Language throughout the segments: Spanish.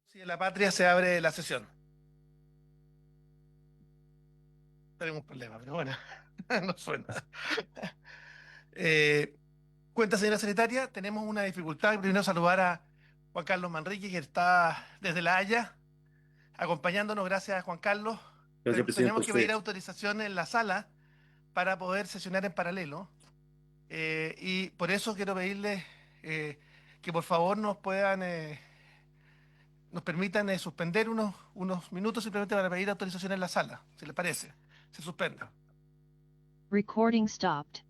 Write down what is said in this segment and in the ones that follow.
Si en la patria se abre la sesión. Tenemos un problema, pero bueno, no suena. Eh, Cuenta, señora secretaria, tenemos una dificultad. Primero saludar a Juan Carlos Manrique, que está desde La Haya, acompañándonos. Gracias, Juan Carlos. Gracias, presidente, a Tenemos que pedir usted. autorización en la sala para poder sesionar en paralelo. Y por eso quiero pedirles que por favor nos permitan suspender unos minutos simplemente para pedir autorización en la sala, si les parece. Se suspenda. Recording stopped.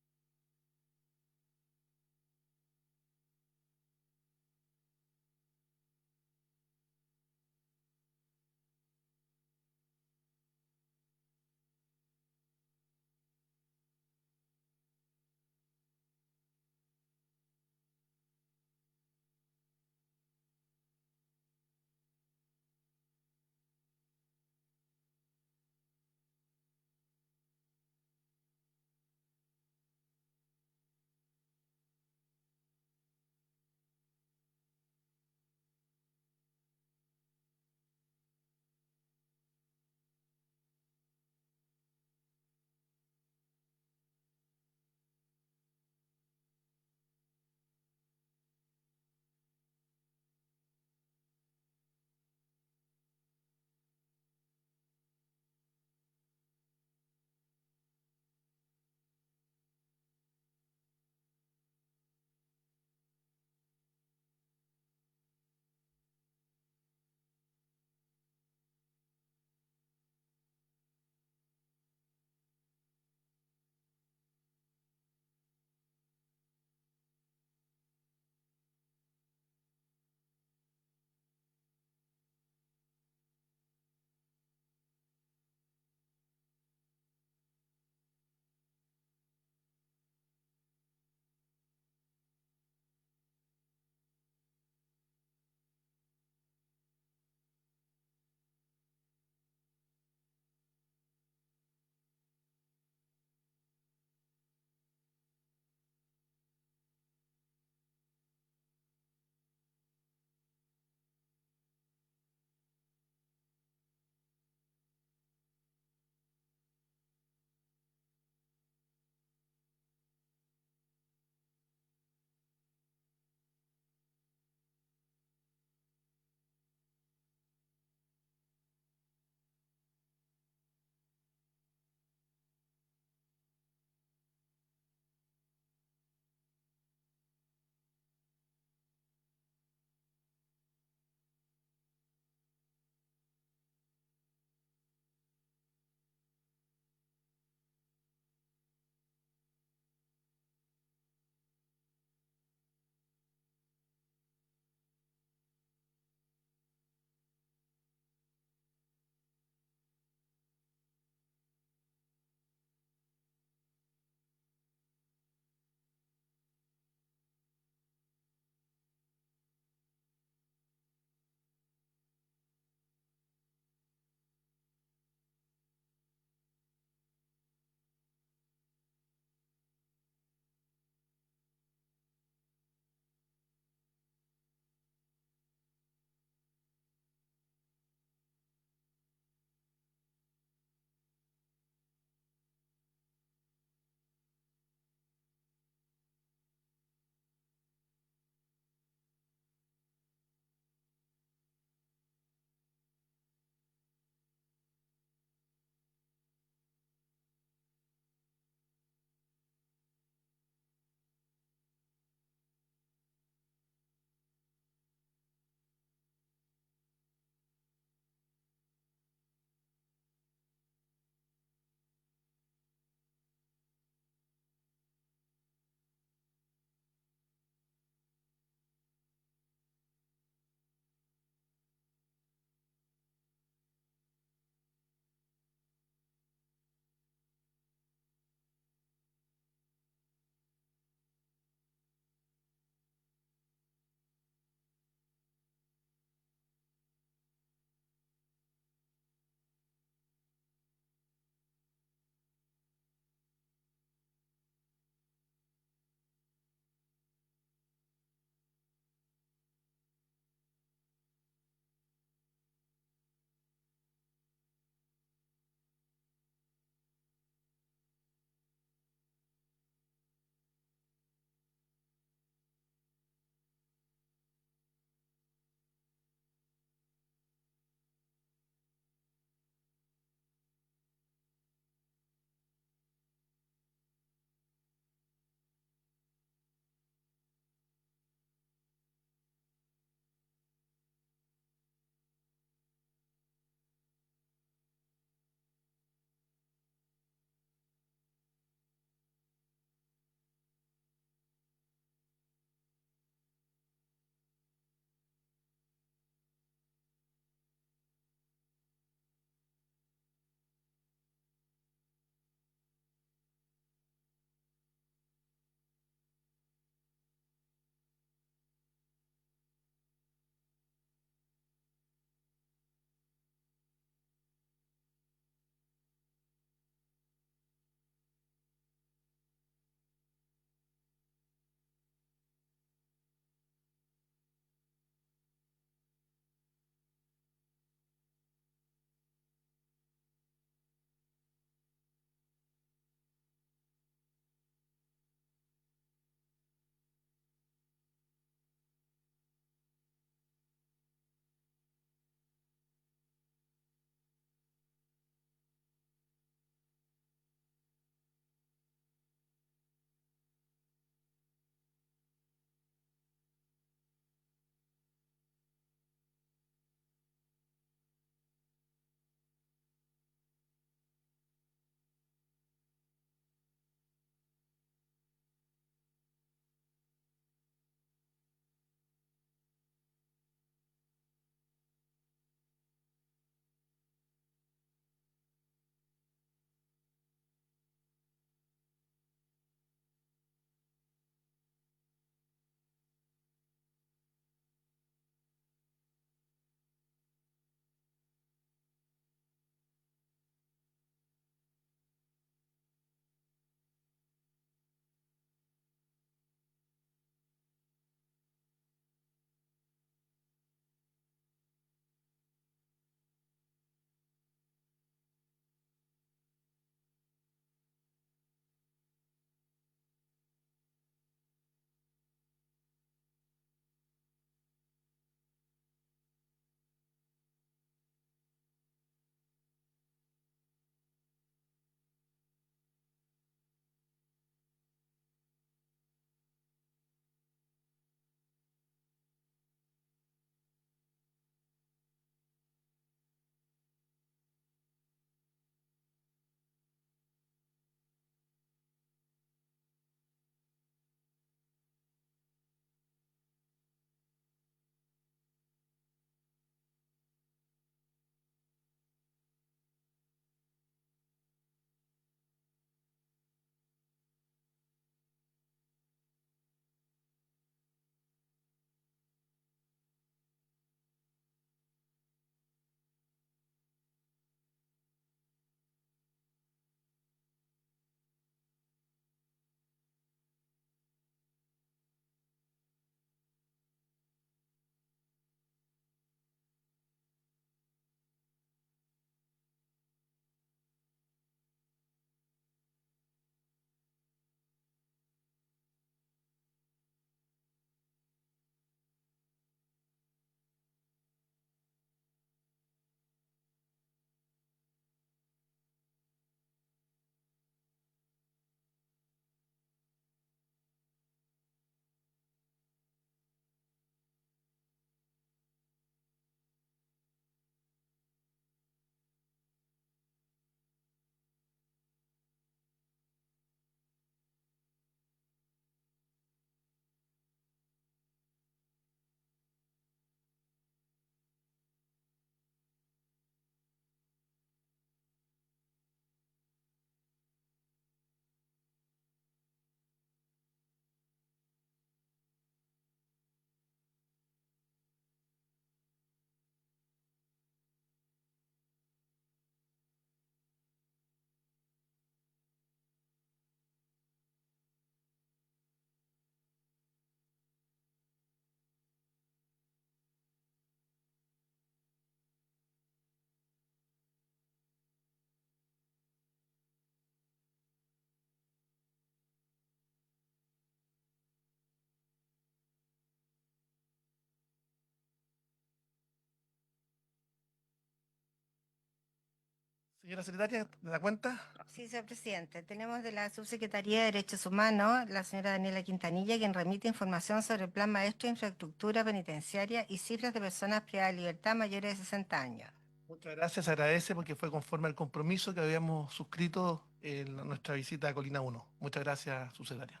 Señora secretaria, ¿me da cuenta? Sí, señor presidente. Tenemos de la Subsecretaría de Derechos Humanos, la señora Daniela Quintanilla, quien remite información sobre el Plan Maestro de Infraestructura Penitenciaria y cifras de personas privadas de libertad mayores de 60 años. Muchas gracias, se agradece porque fue conforme al compromiso que habíamos suscrito en nuestra visita a Colina 1. Muchas gracias, subsecretaria.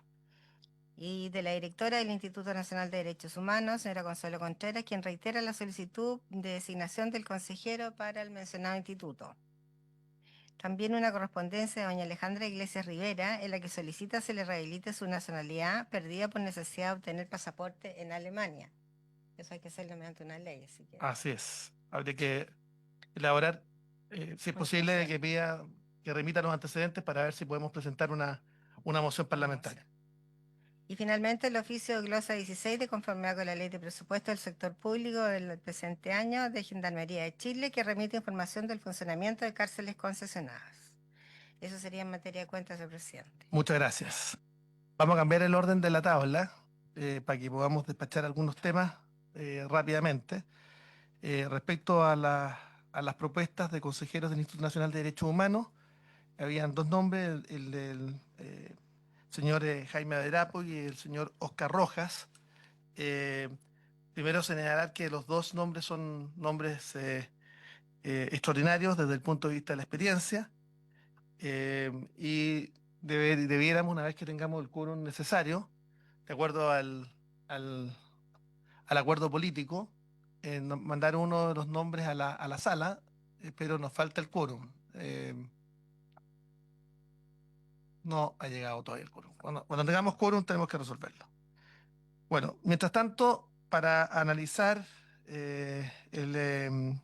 Y de la directora del Instituto Nacional de Derechos Humanos, señora Consuelo Contreras, quien reitera la solicitud de designación del consejero para el mencionado instituto. También una correspondencia de doña Alejandra Iglesias Rivera, en la que solicita se le rehabilite su nacionalidad perdida por necesidad de obtener pasaporte en Alemania. Eso hay que hacerlo mediante una ley, así que... Así es. Habría que elaborar, si es posible, que pida que remita los antecedentes para ver si podemos presentar una moción parlamentaria. Y finalmente el oficio de glosa 16 de conformidad con la ley de presupuesto del sector público del presente año de Gendarmería de Chile, que remite información del funcionamiento de cárceles concesionadas. Eso sería en materia de cuentas, señor presidente. Muchas gracias. Vamos a cambiar el orden de la tabla para que podamos despachar algunos temas rápidamente. Respecto a las propuestas de consejeros del Instituto Nacional de Derechos Humanos, habían dos nombres, el del señor Jaime Aderapo y el señor Oscar Rojas. Primero señalar que los dos nombres son nombres extraordinarios desde el punto de vista de la experiencia y debiéramos, una vez que tengamos el quórum necesario, de acuerdo al acuerdo político, mandar uno de los nombres a la sala, pero nos falta el quórum. No ha llegado todavía el quórum. Cuando tengamos quórum tenemos que resolverlo. Bueno, mientras tanto, para analizar el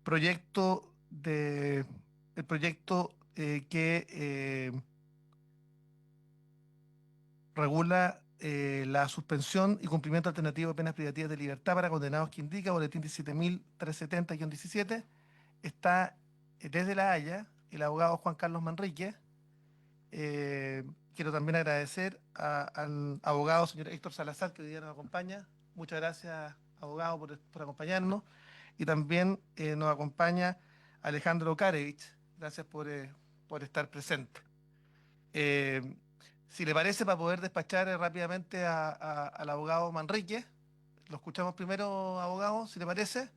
proyecto que regula la suspensión y cumplimiento alternativo de penas privativas de libertad para condenados que indica, boletín 17.370-17, está desde La Haya el abogado Juan Carlos Manrique. Quiero también agradecer al abogado señor Héctor Salazar, que hoy día nos acompaña. Muchas gracias, abogado, por acompañarnos. Y también nos acompaña Alejandro Karevich. Gracias por estar presente. Si le parece, para poder despachar rápidamente al abogado Manrique, lo escuchamos primero, abogado, si le parece.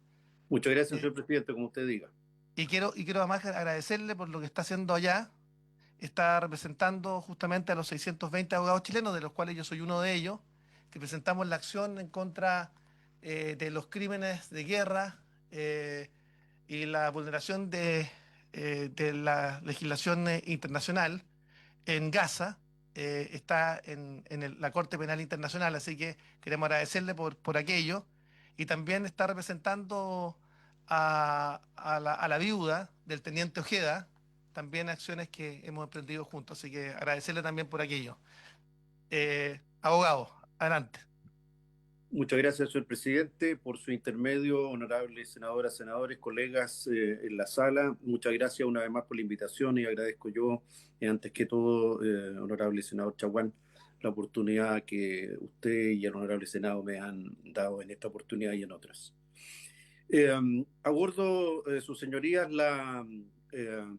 Muchas gracias, señor presidente, como usted diga. Y quiero además agradecerle por lo que está haciendo allá. Está representando justamente a los 620 abogados chilenos, de los cuales yo soy uno de ellos, que presentamos la acción en contra de los crímenes de guerra y la vulneración de la legislación internacional en Gaza. Está en la Corte Penal Internacional, así que queremos agradecerle por aquello. Y también está representando a la viuda del teniente Ojeda, también acciones que hemos emprendido juntos, así que agradecerle también por aquello. Abogado, adelante. Muchas gracias, señor presidente, por su intermedio, honorables senadoras, senadores, colegas en la sala. Muchas gracias una vez más por la invitación y agradezco yo, antes que todo, honorable senador Chaguán, la oportunidad que usted y el honorable senado me han dado en esta oportunidad y en otras. Abordo, sus señorías, la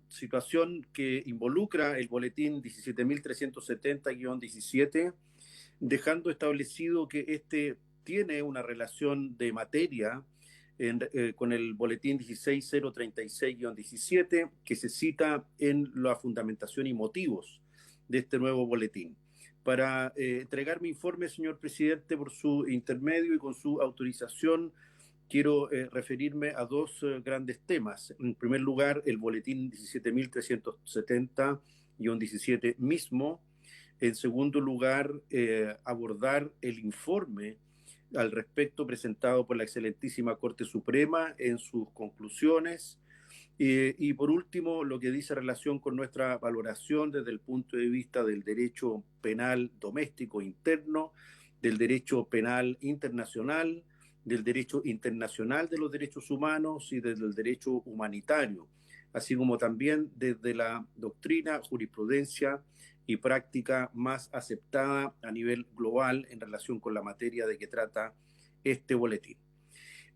situación que involucra el boletín 17.370-17, dejando establecido que este tiene una relación de materia con el boletín 16.036-17, que se cita en la fundamentación y motivos de este nuevo boletín. Para entregar mi informe, señor presidente, por su intermedio y con su autorización, quiero referirme a dos grandes temas. En primer lugar, el boletín 17.370-17 mismo. En segundo lugar, abordar el informe al respecto presentado por la excelentísima Corte Suprema en sus conclusiones. Y por último, lo que dice relación con nuestra valoración desde el punto de vista del derecho penal doméstico interno, del derecho penal internacional, del derecho internacional de los derechos humanos y desde el derecho humanitario, así como también desde la doctrina, jurisprudencia y práctica más aceptada a nivel global en relación con la materia de que trata este boletín.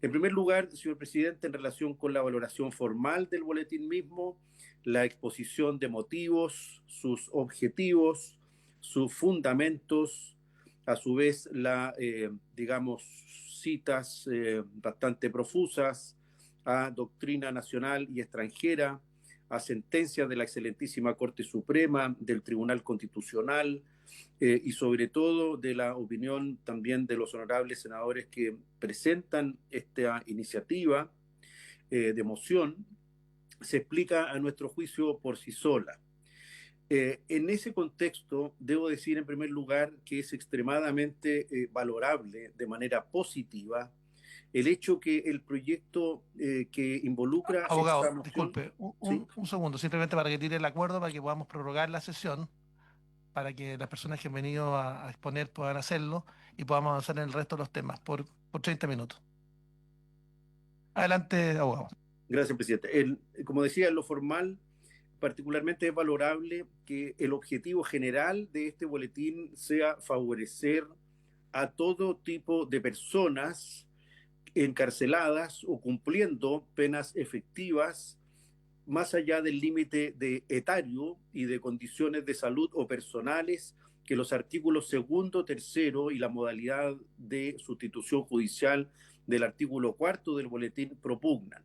En primer lugar, señor presidente, en relación con la valoración formal del boletín mismo, la exposición de motivos, sus objetivos, sus fundamentos, a su vez digamos, citas bastante profusas a doctrina nacional y extranjera, a sentencias de la excelentísima Corte Suprema, del Tribunal Constitucional, y sobre todo de la opinión también de los honorables senadores que presentan esta iniciativa de moción, se explica a nuestro juicio por sí sola. En ese contexto, debo decir en primer lugar que es extremadamente valorable de manera positiva el hecho que el proyecto que involucra esta Abogado, moción, disculpe, ¿sí? un segundo, simplemente para que tire el acuerdo, para que podamos prorrogar la sesión, para que las personas que han venido a exponer puedan hacerlo y podamos avanzar en el resto de los temas por 30 minutos. Adelante, abogado. Gracias, presidente. Como decía, en lo formal, particularmente es valorable que el objetivo general de este boletín sea favorecer a todo tipo de personas encarceladas o cumpliendo penas efectivas más allá del límite de etario y de condiciones de salud o personales que los artículos segundo, tercero y la modalidad de sustitución judicial del artículo cuarto del boletín propugnan.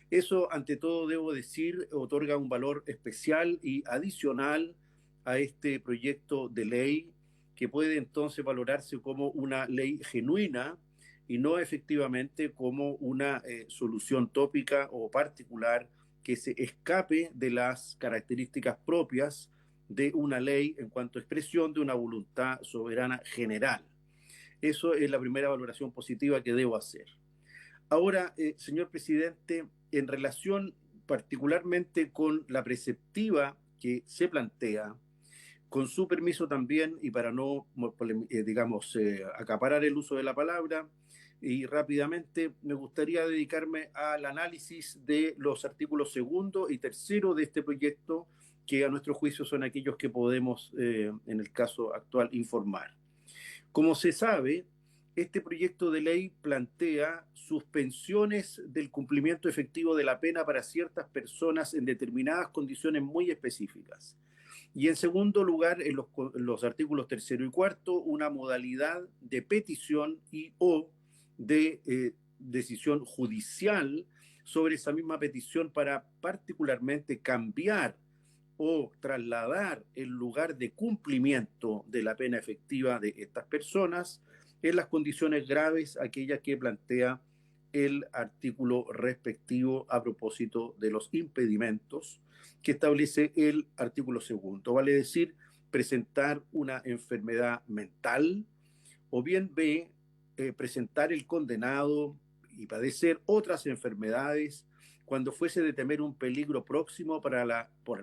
Eso, ante todo, debo decir, otorga un valor especial y adicional a este proyecto de ley que puede entonces valorarse como una ley genuina y no efectivamente como una solución tópica o particular que se escape de las características propias de una ley en cuanto a expresión de una voluntad soberana general. Eso es la primera valoración positiva que debo hacer. Ahora, señor presidente, en relación particularmente con la preceptiva que se plantea, con su permiso también, y para no, digamos, acaparar el uso de la palabra, y rápidamente me gustaría dedicarme al análisis de los artículos segundo y tercero de este proyecto, que a nuestro juicio son aquellos que podemos, en el caso actual, informar. Como se sabe, este proyecto de ley plantea suspensiones del cumplimiento efectivo de la pena para ciertas personas en determinadas condiciones muy específicas. Y en segundo lugar, en los artículos tercero y cuarto, una modalidad de petición y o de decisión judicial sobre esa misma petición para particularmente cambiar o trasladar el lugar de cumplimiento de la pena efectiva de estas personas en las condiciones graves, aquellas que plantea el artículo respectivo a propósito de los impedimentos que establece el artículo segundo, vale decir, presentar una enfermedad mental o bien B, presentar el condenado y padecer otras enfermedades cuando fuese de temer un peligro próximo por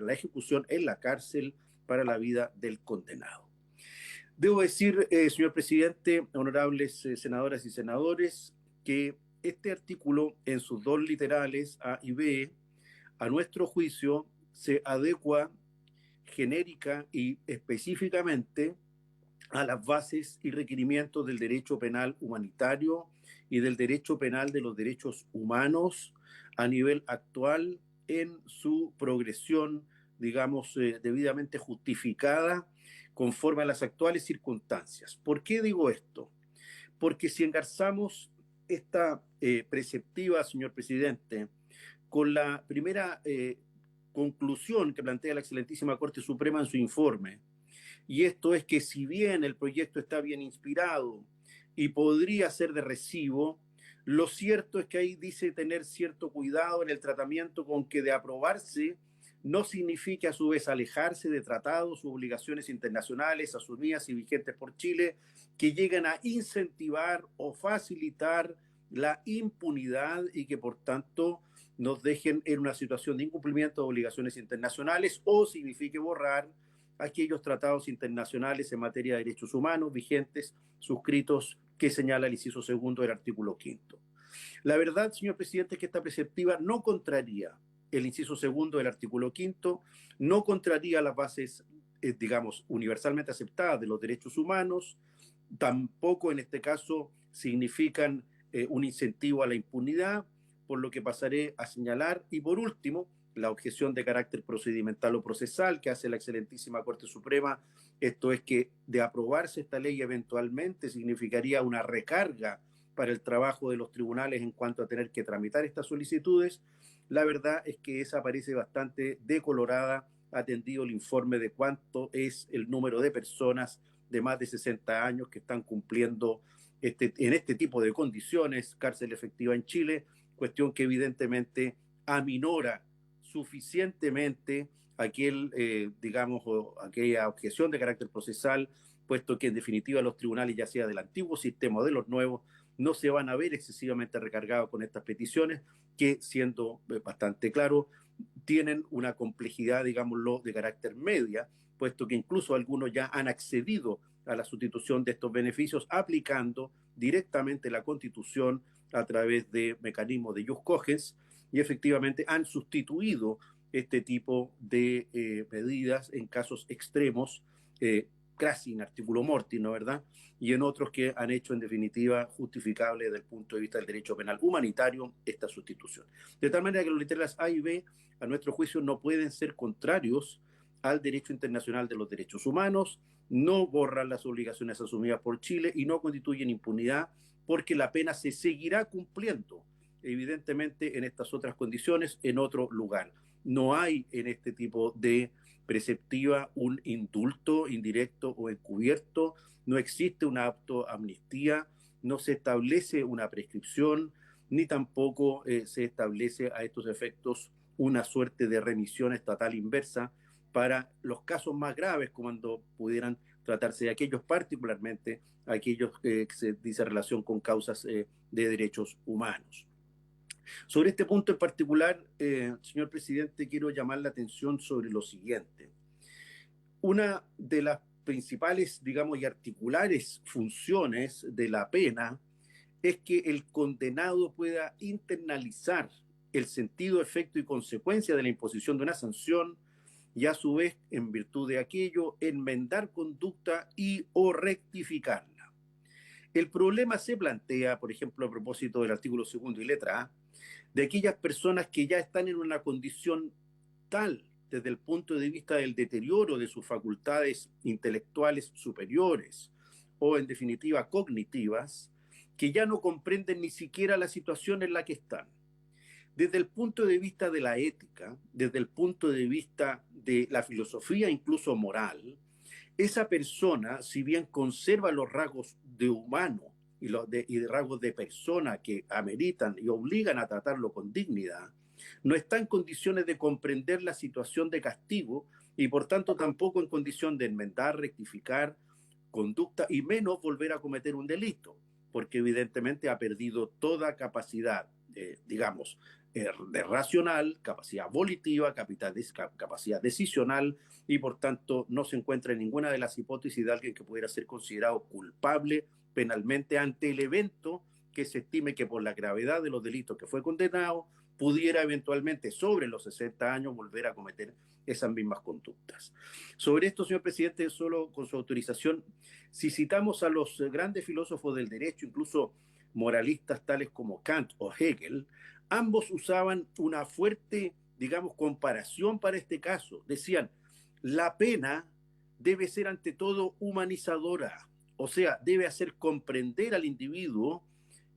la ejecución en la cárcel para la vida del condenado. Debo decir, señor presidente, honorables senadoras y senadores, que este artículo en sus dos literales A y B, a nuestro juicio, se adecua genérica y específicamente a las bases y requerimientos del derecho penal humanitario y del derecho penal de los derechos humanos a nivel actual en su progresión, digamos, debidamente justificada conforme a las actuales circunstancias. ¿Por qué digo esto? Porque si engarzamos esta preceptiva, señor presidente, con la primera conclusión que plantea la excelentísima Corte Suprema en su informe, y esto es que si bien el proyecto está bien inspirado y podría ser de recibo, lo cierto es que ahí dice tener cierto cuidado en el tratamiento con que de aprobarse no significa a su vez alejarse de tratados u obligaciones internacionales asumidas y vigentes por Chile que llegan a incentivar o facilitar la impunidad y que por tanto nos dejen en una situación de incumplimiento de obligaciones internacionales o signifique borrar aquellos tratados internacionales en materia de derechos humanos vigentes, suscritos, que señala el inciso segundo del artículo quinto. La verdad, señor presidente, es que esta preceptiva no contraría el inciso segundo del artículo quinto, no contraría las bases, digamos, universalmente aceptadas de los derechos humanos, tampoco en este caso significan un incentivo a la impunidad, por lo que pasaré a señalar. Y por último, la objeción de carácter procedimental o procesal que hace la excelentísima Corte Suprema. Esto es que de aprobarse esta ley eventualmente significaría una recarga para el trabajo de los tribunales en cuanto a tener que tramitar estas solicitudes. La verdad es que esa parece bastante decolorada, atendido el informe de cuánto es el número de personas de más de 60 años que están cumpliendo en este tipo de condiciones cárcel efectiva en Chile, cuestión que evidentemente aminora suficientemente aquella objeción de carácter procesal, puesto que en definitiva los tribunales, ya sea del antiguo sistema o de los nuevos, no se van a ver excesivamente recargados con estas peticiones, que, siendo bastante claro, tienen una complejidad, digámoslo, de carácter media, puesto que incluso algunos ya han accedido a la sustitución de estos beneficios aplicando directamente la Constitución a través de mecanismos de jus cogens, y efectivamente han sustituido este tipo de medidas en casos extremos, casi in articulo mortis, ¿no verdad? Y en otros que han hecho en definitiva justificable desde el punto de vista del derecho penal humanitario esta sustitución. De tal manera que los literales A y B, a nuestro juicio, no pueden ser contrarios al derecho internacional de los derechos humanos, no borran las obligaciones asumidas por Chile y no constituyen impunidad, porque la pena se seguirá cumpliendo, evidentemente, en estas otras condiciones, en otro lugar. No hay en este tipo de preceptiva un indulto indirecto o encubierto, no existe una autoamnistía, no se establece una prescripción, ni tampoco se establece a estos efectos una suerte de remisión estatal inversa para los casos más graves, cuando pudieran tratarse de aquellos, particularmente aquellos que se dice relación con causas de derechos humanos. Sobre este punto en particular, señor presidente, quiero llamar la atención sobre lo siguiente. Una de las principales, digamos, y articulares funciones de la pena es que el condenado pueda internalizar el sentido, efecto y consecuencia de la imposición de una sanción y a su vez, en virtud de aquello, enmendar conducta y o rectificarla. El problema se plantea, por ejemplo, a propósito del artículo 2 y letra A, de aquellas personas que ya están en una condición tal desde el punto de vista del deterioro de sus facultades intelectuales superiores o en definitiva cognitivas, que ya no comprenden ni siquiera la situación en la que están. Desde el punto de vista de la ética, desde el punto de vista de la filosofía incluso moral, esa persona, si bien conserva los rasgos de humano y de rasgos de persona que ameritan y obligan a tratarlo con dignidad, no está en condiciones de comprender la situación de castigo y por tanto tampoco en condición de enmendar, rectificar conducta y menos volver a cometer un delito, porque evidentemente ha perdido toda capacidad, digamos, de racional, capacidad volitiva, capacidad decisional y por tanto no se encuentra en ninguna de las hipótesis de alguien que pudiera ser considerado culpable penalmente ante el evento que se estime que por la gravedad de los delitos que fue condenado pudiera eventualmente sobre los 60 años volver a cometer esas mismas conductas. Sobre esto, señor presidente, solo con su autorización, si citamos a los grandes filósofos del derecho, incluso moralistas tales como Kant o Hegel, ambos usaban una fuerte, digamos, comparación para este caso. Decían, la pena debe ser ante todo humanizadora, o sea, debe hacer comprender al individuo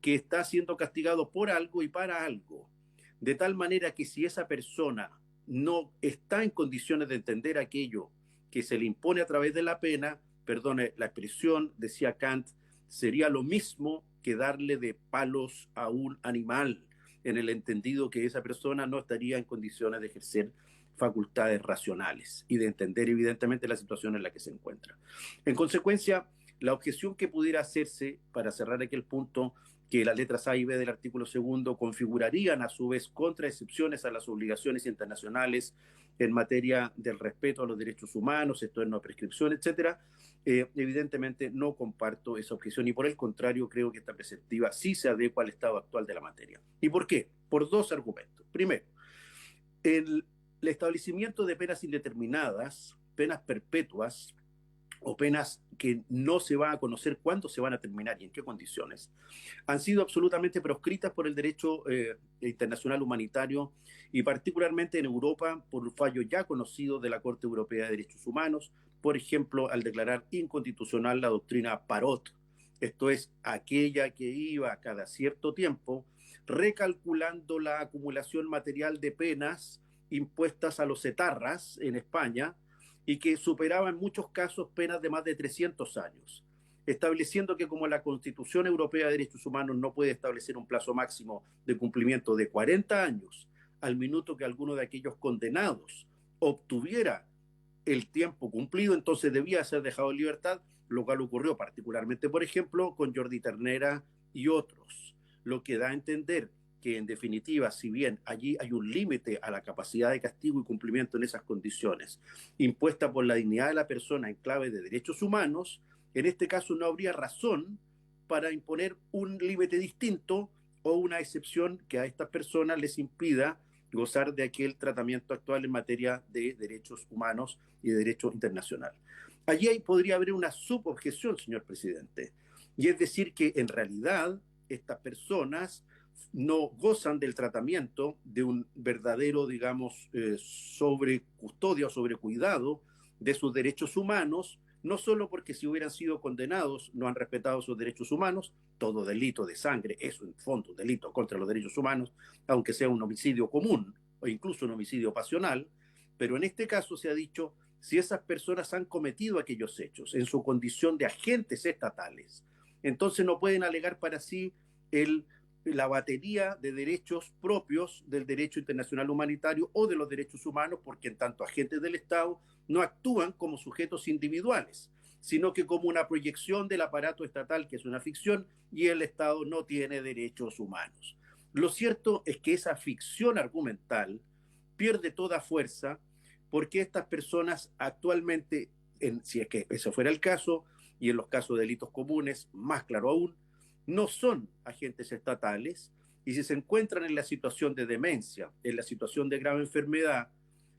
que está siendo castigado por algo y para algo, de tal manera que si esa persona no está en condiciones de entender aquello que se le impone a través de la pena, perdone la expresión, decía Kant, sería lo mismo que darle de palos a un animal, en el entendido que esa persona no estaría en condiciones de ejercer facultades racionales y de entender evidentemente la situación en la que se encuentra. En consecuencia, la objeción que pudiera hacerse, para cerrar aquel punto, que las letras A y B del artículo 2 configurarían a su vez contraexcepciones a las obligaciones internacionales en materia del respeto a los derechos humanos, esto es no prescripción, etcétera, evidentemente no comparto esa objeción y por el contrario creo que esta preceptiva sí se adecua al estado actual de la materia. ¿Y por qué? Por dos argumentos. Primero, el establecimiento de penas indeterminadas, penas perpetuas o penas que no se va a conocer cuándo se van a terminar y en qué condiciones, han sido absolutamente proscritas por el derecho internacional humanitario y particularmente en Europa por un fallo ya conocido de la Corte Europea de Derechos Humanos, por ejemplo, al declarar inconstitucional la doctrina Parot, esto es, aquella que iba cada cierto tiempo recalculando la acumulación material de penas impuestas a los etarras en España y que superaba en muchos casos penas de más de 300 años, estableciendo que como la Constitución Europea de Derechos Humanos no puede establecer un plazo máximo de cumplimiento de 40 años, al minuto que alguno de aquellos condenados obtuviera el tiempo cumplido, entonces debía ser dejado en libertad, lo cual ocurrió particularmente, por ejemplo, con Jordi Ternera y otros, lo que da a entender que en definitiva, si bien allí hay un límite a la capacidad de castigo y cumplimiento en esas condiciones, impuesta por la dignidad de la persona en clave de derechos humanos, en este caso no habría razón para imponer un límite distinto o una excepción que a estas personas les impida gozar de aquel tratamiento actual en materia de derechos humanos y de derecho internacional. Allí podría haber una subobjeción, señor presidente, y es decir que en realidad estas personas no gozan del tratamiento de un verdadero, digamos, sobre custodia o sobre cuidado de sus derechos humanos, no solo porque si hubieran sido condenados no han respetado sus derechos humanos, todo delito de sangre es en fondo un delito contra los derechos humanos, aunque sea un homicidio común o incluso un homicidio pasional, pero en este caso se ha dicho, si esas personas han cometido aquellos hechos en su condición de agentes estatales, entonces no pueden alegar para sí la batería de derechos propios del derecho internacional humanitario o de los derechos humanos, porque en tanto agentes del Estado no actúan como sujetos individuales, sino que como una proyección del aparato estatal, que es una ficción, y el Estado no tiene derechos humanos. Lo cierto es que esa ficción argumental pierde toda fuerza porque estas personas actualmente, si es que eso fuera el caso, y en los casos de delitos comunes, más claro aún, no son agentes estatales y si se encuentran en la situación de demencia, en la situación de grave enfermedad,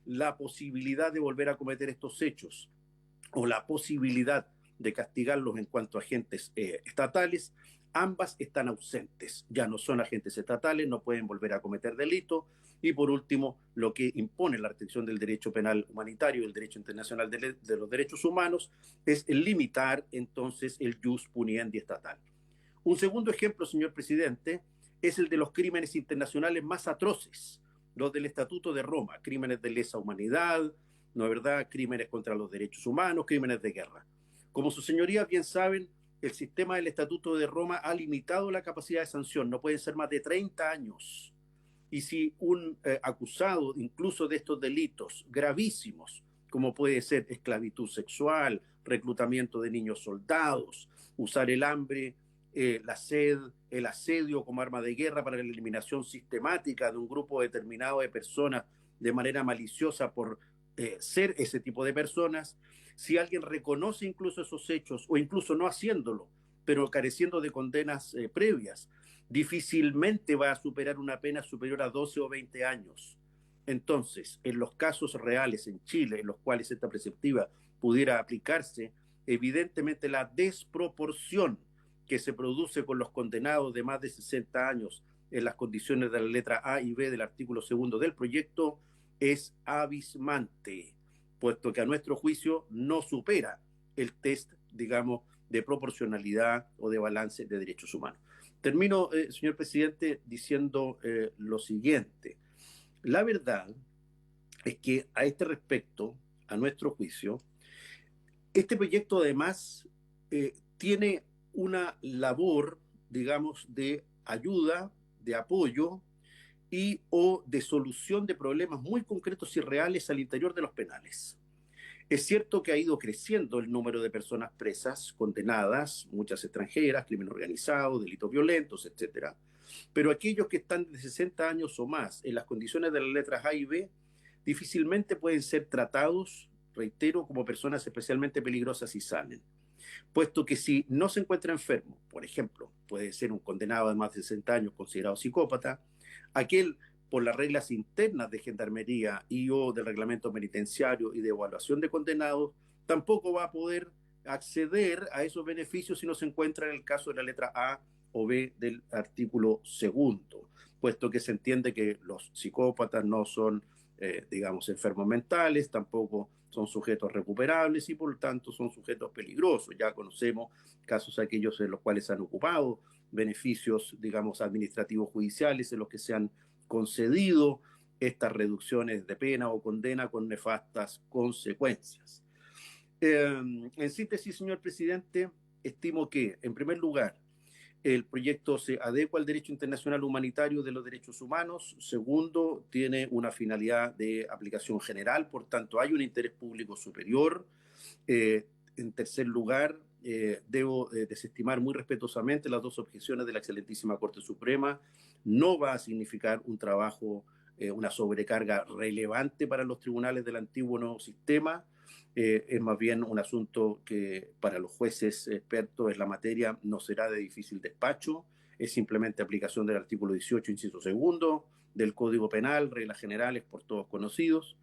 la posibilidad de volver a cometer estos hechos o la posibilidad de castigarlos en cuanto a agentes estatales, ambas están ausentes. Ya no son agentes estatales, no pueden volver a cometer delito. Y por último, lo que impone la restricción del derecho penal humanitario y el derecho internacional de los derechos humanos es el limitar entonces el jus puniendi estatal. Un segundo ejemplo, señor presidente, es el de los crímenes internacionales más atroces, los del Estatuto de Roma, crímenes de lesa humanidad, ¿no es verdad?, crímenes contra los derechos humanos, crímenes de guerra. Como sus señorías bien saben, el sistema del Estatuto de Roma ha limitado la capacidad de sanción, no pueden ser más de 30 años. Y si un acusado incluso de estos delitos gravísimos, como puede ser esclavitud sexual, reclutamiento de niños soldados, usar el hambre, la sed, el asedio como arma de guerra para la eliminación sistemática de un grupo determinado de personas de manera maliciosa por ser ese tipo de personas, si alguien reconoce incluso esos hechos o incluso no haciéndolo, pero careciendo de condenas previas, difícilmente va a superar una pena superior a 12 o 20 años. Entonces, en los casos reales en Chile, en los cuales esta preceptiva pudiera aplicarse, evidentemente la desproporción que se produce con los condenados de más de 60 años en las condiciones de la letra A y B del artículo 2 del proyecto es abismante, puesto que a nuestro juicio no supera el test, digamos, de proporcionalidad o de balance de derechos humanos. Termino, señor presidente, diciendo lo siguiente. La verdad es que a este respecto, a nuestro juicio, este proyecto además tiene una labor, digamos, de ayuda, de apoyo y o de solución de problemas muy concretos y reales al interior de los penales. Es cierto que ha ido creciendo el número de personas presas, condenadas, muchas extranjeras, crimen organizado, delitos violentos, etcétera. Pero aquellos que están de 60 años o más en las condiciones de las letras A y B difícilmente pueden ser tratados, reitero, como personas especialmente peligrosas si salen. Puesto que si no se encuentra enfermo, por ejemplo, puede ser un condenado de más de 60 años considerado psicópata, aquel por las reglas internas de gendarmería y o del reglamento penitenciario y de evaluación de condenados, tampoco va a poder acceder a esos beneficios si no se encuentra en el caso de la letra A o B del artículo segundo, puesto que se entiende que los psicópatas no son, digamos, enfermos mentales, tampoco son sujetos recuperables y por lo tanto son sujetos peligrosos. Ya conocemos casos aquellos en los cuales se han ocupado beneficios, digamos, administrativos judiciales en los que se han concedido estas reducciones de pena o condena con nefastas consecuencias. En síntesis, señor presidente, estimo que, en primer lugar, el proyecto se adecua al derecho internacional humanitario de los derechos humanos. Segundo, tiene una finalidad de aplicación general, por tanto, hay un interés público superior. En tercer lugar, debo desestimar muy respetuosamente las dos objeciones de la excelentísima Corte Suprema. No va a significar un trabajo, una sobrecarga relevante para los tribunales del antiguo nuevo sistema. Es más bien un asunto que para los jueces expertos en la materia no será de difícil despacho, es simplemente aplicación del artículo 18, inciso segundo, del Código Penal, reglas generales por todos conocidos.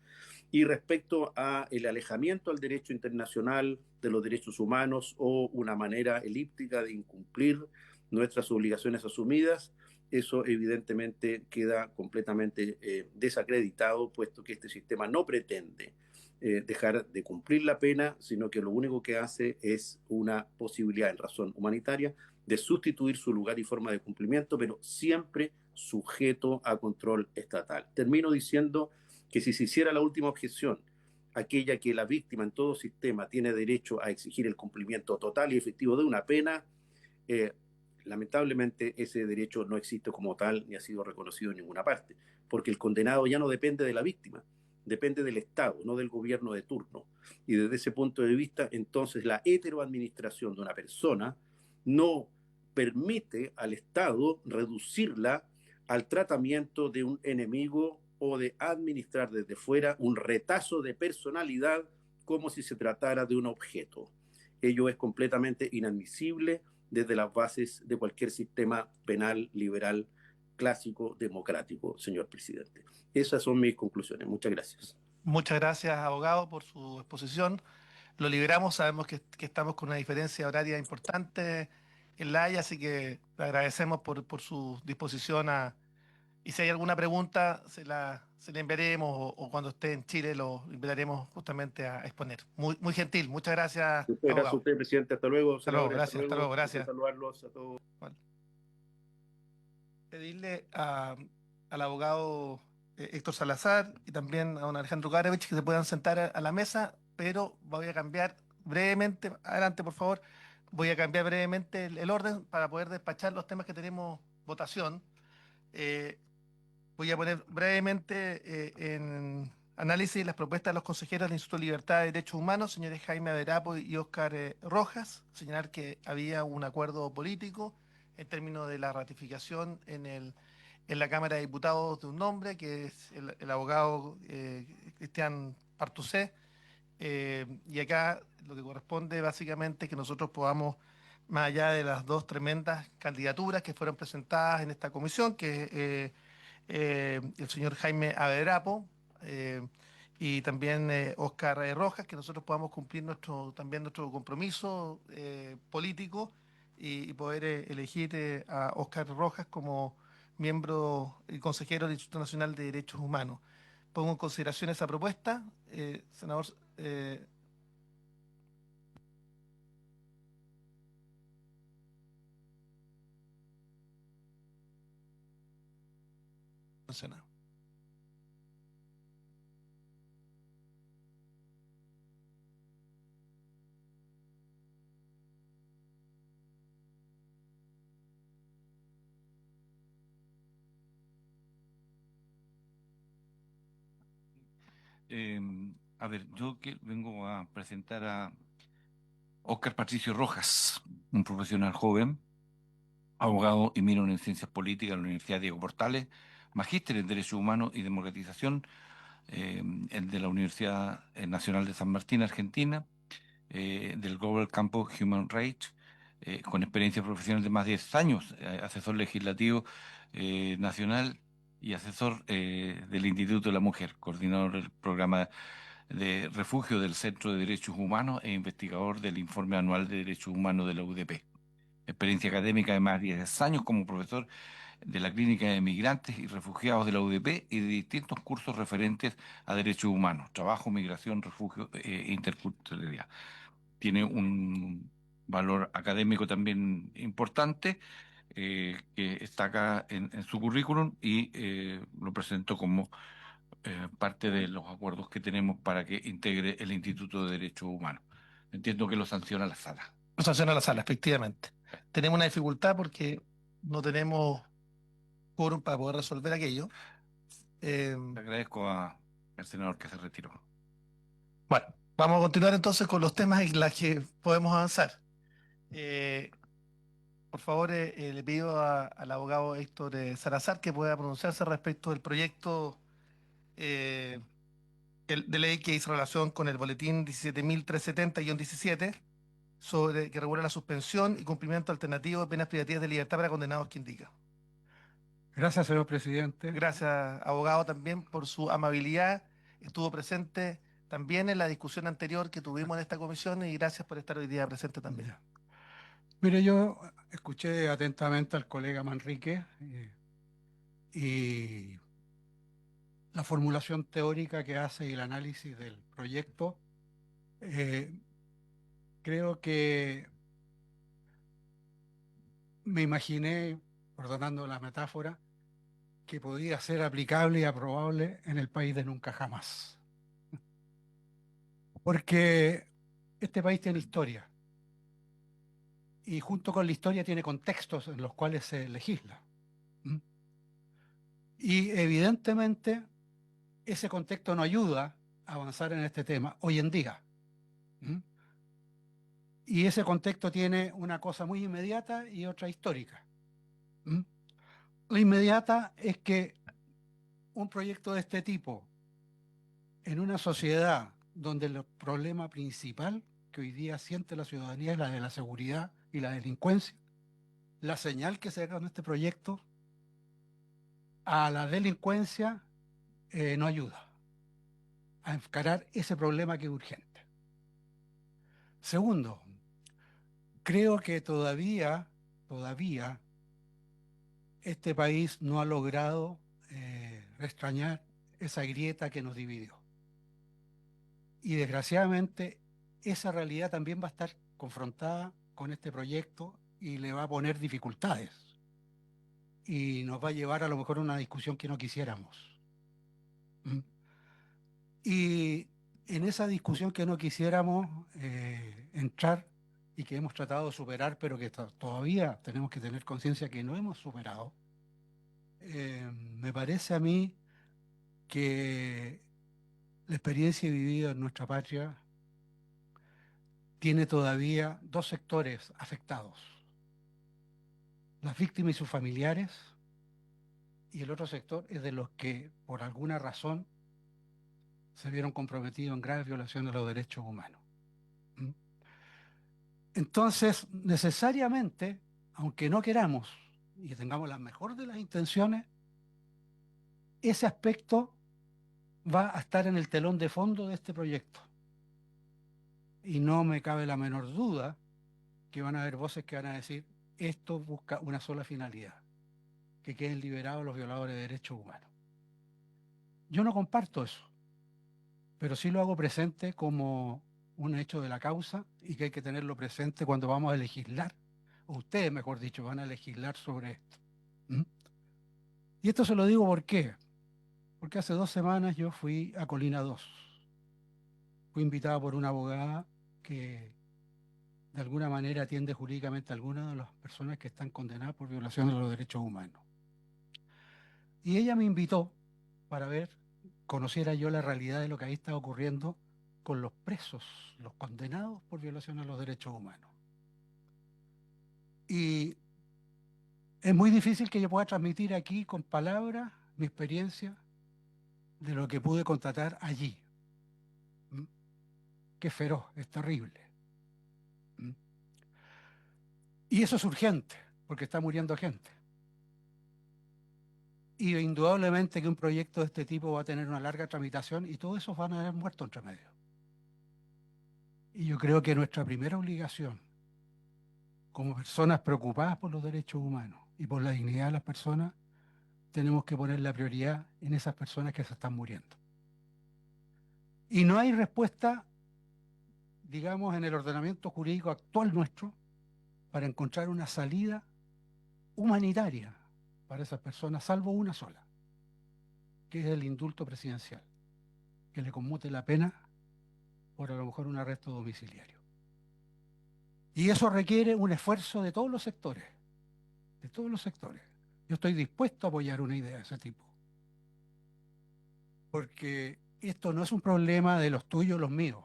Y respecto a el alejamiento al derecho internacional de los derechos humanos o una manera elíptica de incumplir nuestras obligaciones asumidas, eso evidentemente queda completamente desacreditado, puesto que este sistema no pretende dejar de cumplir la pena, sino que lo único que hace es una posibilidad en razón humanitaria de sustituir su lugar y forma de cumplimiento, pero siempre sujeto a control estatal. Termino diciendo que si se hiciera la última objeción, aquella que la víctima en todo sistema tiene derecho a exigir el cumplimiento total y efectivo de una pena, lamentablemente ese derecho no existe como tal ni ha sido reconocido en ninguna parte, porque el condenado ya no depende de la víctima, depende del Estado, no del gobierno de turno. Y desde ese punto de vista, entonces, la heteroadministración de una persona no permite al Estado reducirla al tratamiento de un enemigo o de administrar desde fuera un retazo de personalidad como si se tratara de un objeto. Ello es completamente inadmisible desde las bases de cualquier sistema penal liberal clásico democrático, señor presidente. Esas son mis conclusiones. Muchas gracias. Muchas gracias, abogado, por su exposición. Lo liberamos, sabemos que estamos con una diferencia horaria importante en La Haya, así que le agradecemos por su disposición y si hay alguna pregunta, se la enviaremos o cuando esté en Chile lo invitaremos justamente a exponer. Muy gentil, muchas gracias, Gracias a abogado. usted, presidente. Hasta luego, Hasta luego, senadores. gracias, hasta luego, Gusto gracias. saludarlos a todos. Vale. Pedirle al abogado Héctor Salazar y también a don Alejandro Garevich que se puedan sentar a la mesa, pero voy a cambiar brevemente, adelante por favor, voy a cambiar brevemente el orden para poder despachar los temas que tenemos votación. Eh, Voy a poner brevemente en análisis las propuestas de los consejeros del Instituto de Libertad y Derechos Humanos, señores Jaime Aderapo y Óscar Rojas, señalar que había un acuerdo político en términos de la ratificación en la Cámara de Diputados de un nombre, que es el abogado Cristian Partusé, y acá lo que corresponde básicamente es que nosotros podamos, más allá de las dos tremendas candidaturas que fueron presentadas en esta comisión, que el señor Jaime Averapo y también Óscar Rojas, que nosotros podamos cumplir también nuestro compromiso político y poder elegir a Óscar Rojas como miembro y consejero del Instituto Nacional de Derechos Humanos. Pongo en consideración esa propuesta, senador. Senado. A ver, yo que vengo a presentar a Óscar Patricio Rojas, un profesional joven, abogado y minor en Ciencias Políticas en la Universidad Diego Portales, magíster en Derechos Humanos y Democratización de la Universidad Nacional de San Martín, Argentina, del Global Campus Human Rights, con experiencia profesional de más de 10 años, asesor legislativo nacional y asesor del Instituto de la Mujer, coordinador del programa de refugio del Centro de Derechos Humanos e investigador del Informe Anual de Derechos Humanos de la UDP. Experiencia académica de más de 10 años como profesor de la Clínica de Migrantes y Refugiados de la UDP y de distintos cursos referentes a derechos humanos, trabajo, migración, refugio e interculturalidad. Tiene un valor académico también importante que está acá en su currículum y lo presento como parte de los acuerdos que tenemos para que integre el Instituto de Derechos Humanos. Entiendo que lo sanciona la sala. Lo sanciona la sala, efectivamente. Tenemos una dificultad porque no tenemos quórum para poder resolver aquello. Eh, Le agradezco al senador que se retiró. bueno, vamos a continuar entonces con los temas en los que podemos avanzar. Por favor, le pido al abogado Héctor Salazar que pueda pronunciarse respecto del proyecto eh, de ley que hizo relación con el boletín 17.370-17 que regula la suspensión y cumplimiento alternativo de penas privativas de libertad para condenados que indica. Gracias, señor presidente. Gracias, abogado, también por su amabilidad. Estuvo presente también en la discusión anterior que tuvimos en esta comisión y gracias por estar hoy día presente también. Ya. Mire, yo escuché atentamente al colega Manrique y la formulación teórica que hace y el análisis del proyecto. Creo que me imaginé, perdonando la metáfora, que podía ser aplicable y aprobable en el país de nunca jamás. Porque este país tiene historia y junto con la historia tiene contextos en los cuales se legisla. ¿Mm? Y evidentemente ese contexto no ayuda a avanzar en este tema hoy en día. ¿Mm? Y ese contexto tiene una cosa muy inmediata y otra histórica. ¿Mm? La inmediata es que un proyecto de este tipo en una sociedad donde el problema principal que hoy día siente la ciudadanía es la de la seguridad y la delincuencia, la señal que se da con este proyecto a la delincuencia no ayuda a encarar ese problema que es urgente. Segundo, creo que todavía este país no ha logrado restañar esa grieta que nos dividió. Y desgraciadamente esa realidad también va a estar confrontada con este proyecto y le va a poner dificultades. Y nos va a llevar a lo mejor a una discusión que no quisiéramos. ¿Mm? Y en esa discusión que no quisiéramos entrar y que hemos tratado de superar, pero que todavía tenemos que tener conciencia que no hemos superado, me parece a mí que la experiencia vivida en nuestra patria tiene todavía dos sectores afectados: las víctimas y sus familiares, y el otro sector es de los que por alguna razón se vieron comprometidos en graves violaciones de los derechos humanos. ¿Mm? Entonces, necesariamente, aunque no queramos y tengamos la mejor de las intenciones, ese aspecto va a estar en el telón de fondo de este proyecto. Y no me cabe la menor duda que van a haber voces que van a decir: esto busca una sola finalidad, que queden liberados los violadores de derechos humanos. Yo no comparto eso, pero sí lo hago presente como un hecho de la causa y que hay que tenerlo presente cuando vamos a legislar, o ustedes, mejor dicho, van a legislar sobre esto. ¿Mm? Y esto se lo digo ¿por qué? Porque hace 2 semanas yo fui a Colina 2. Fui invitado por una abogada que de alguna manera atiende jurídicamente a algunas de las personas que están condenadas por violación de los derechos humanos. Y ella me invitó para conociera yo la realidad de lo que ahí está ocurriendo con los presos, los condenados por violación a los derechos humanos. Y es muy difícil que yo pueda transmitir aquí con palabras mi experiencia de lo que pude constatar allí. ¿Mm? Que es feroz, es terrible. ¿Mm? Y eso es urgente, porque está muriendo gente. Y indudablemente que un proyecto de este tipo va a tener una larga tramitación y todos esos van a haber muerto entre medio. Y yo creo que nuestra primera obligación, como personas preocupadas por los derechos humanos y por la dignidad de las personas, tenemos que poner la prioridad en esas personas que se están muriendo. Y no hay respuesta, digamos, en el ordenamiento jurídico actual nuestro para encontrar una salida humanitaria para esas personas, salvo una sola, que es el indulto presidencial, que le conmute la pena por a lo mejor un arresto domiciliario. Y eso requiere un esfuerzo de todos los sectores, de todos los sectores. Yo estoy dispuesto a apoyar una idea de ese tipo, porque esto no es un problema de los tuyos o los míos.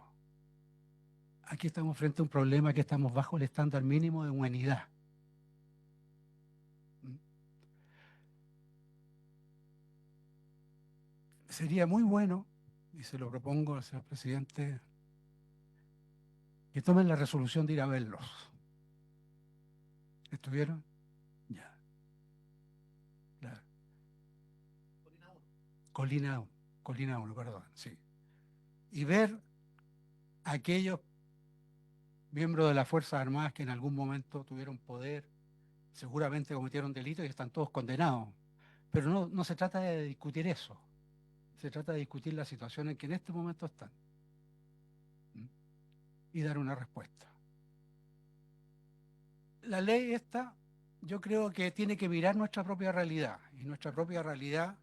Aquí estamos frente a un problema que estamos bajo el estándar mínimo de humanidad. Sería muy bueno, y se lo propongo al señor presidente, que tomen la resolución de ir a verlos. ¿Estuvieron? Ya. Claro. Colina 1, perdón, sí. Y ver a aquellos miembros de las Fuerzas Armadas que en algún momento tuvieron poder, seguramente cometieron delitos y están todos condenados. Pero no se trata de discutir eso. Se trata de discutir la situación en que en este momento están. Y dar una respuesta. La ley esta, yo creo que tiene que mirar nuestra propia realidad. Y nuestra propia realidad,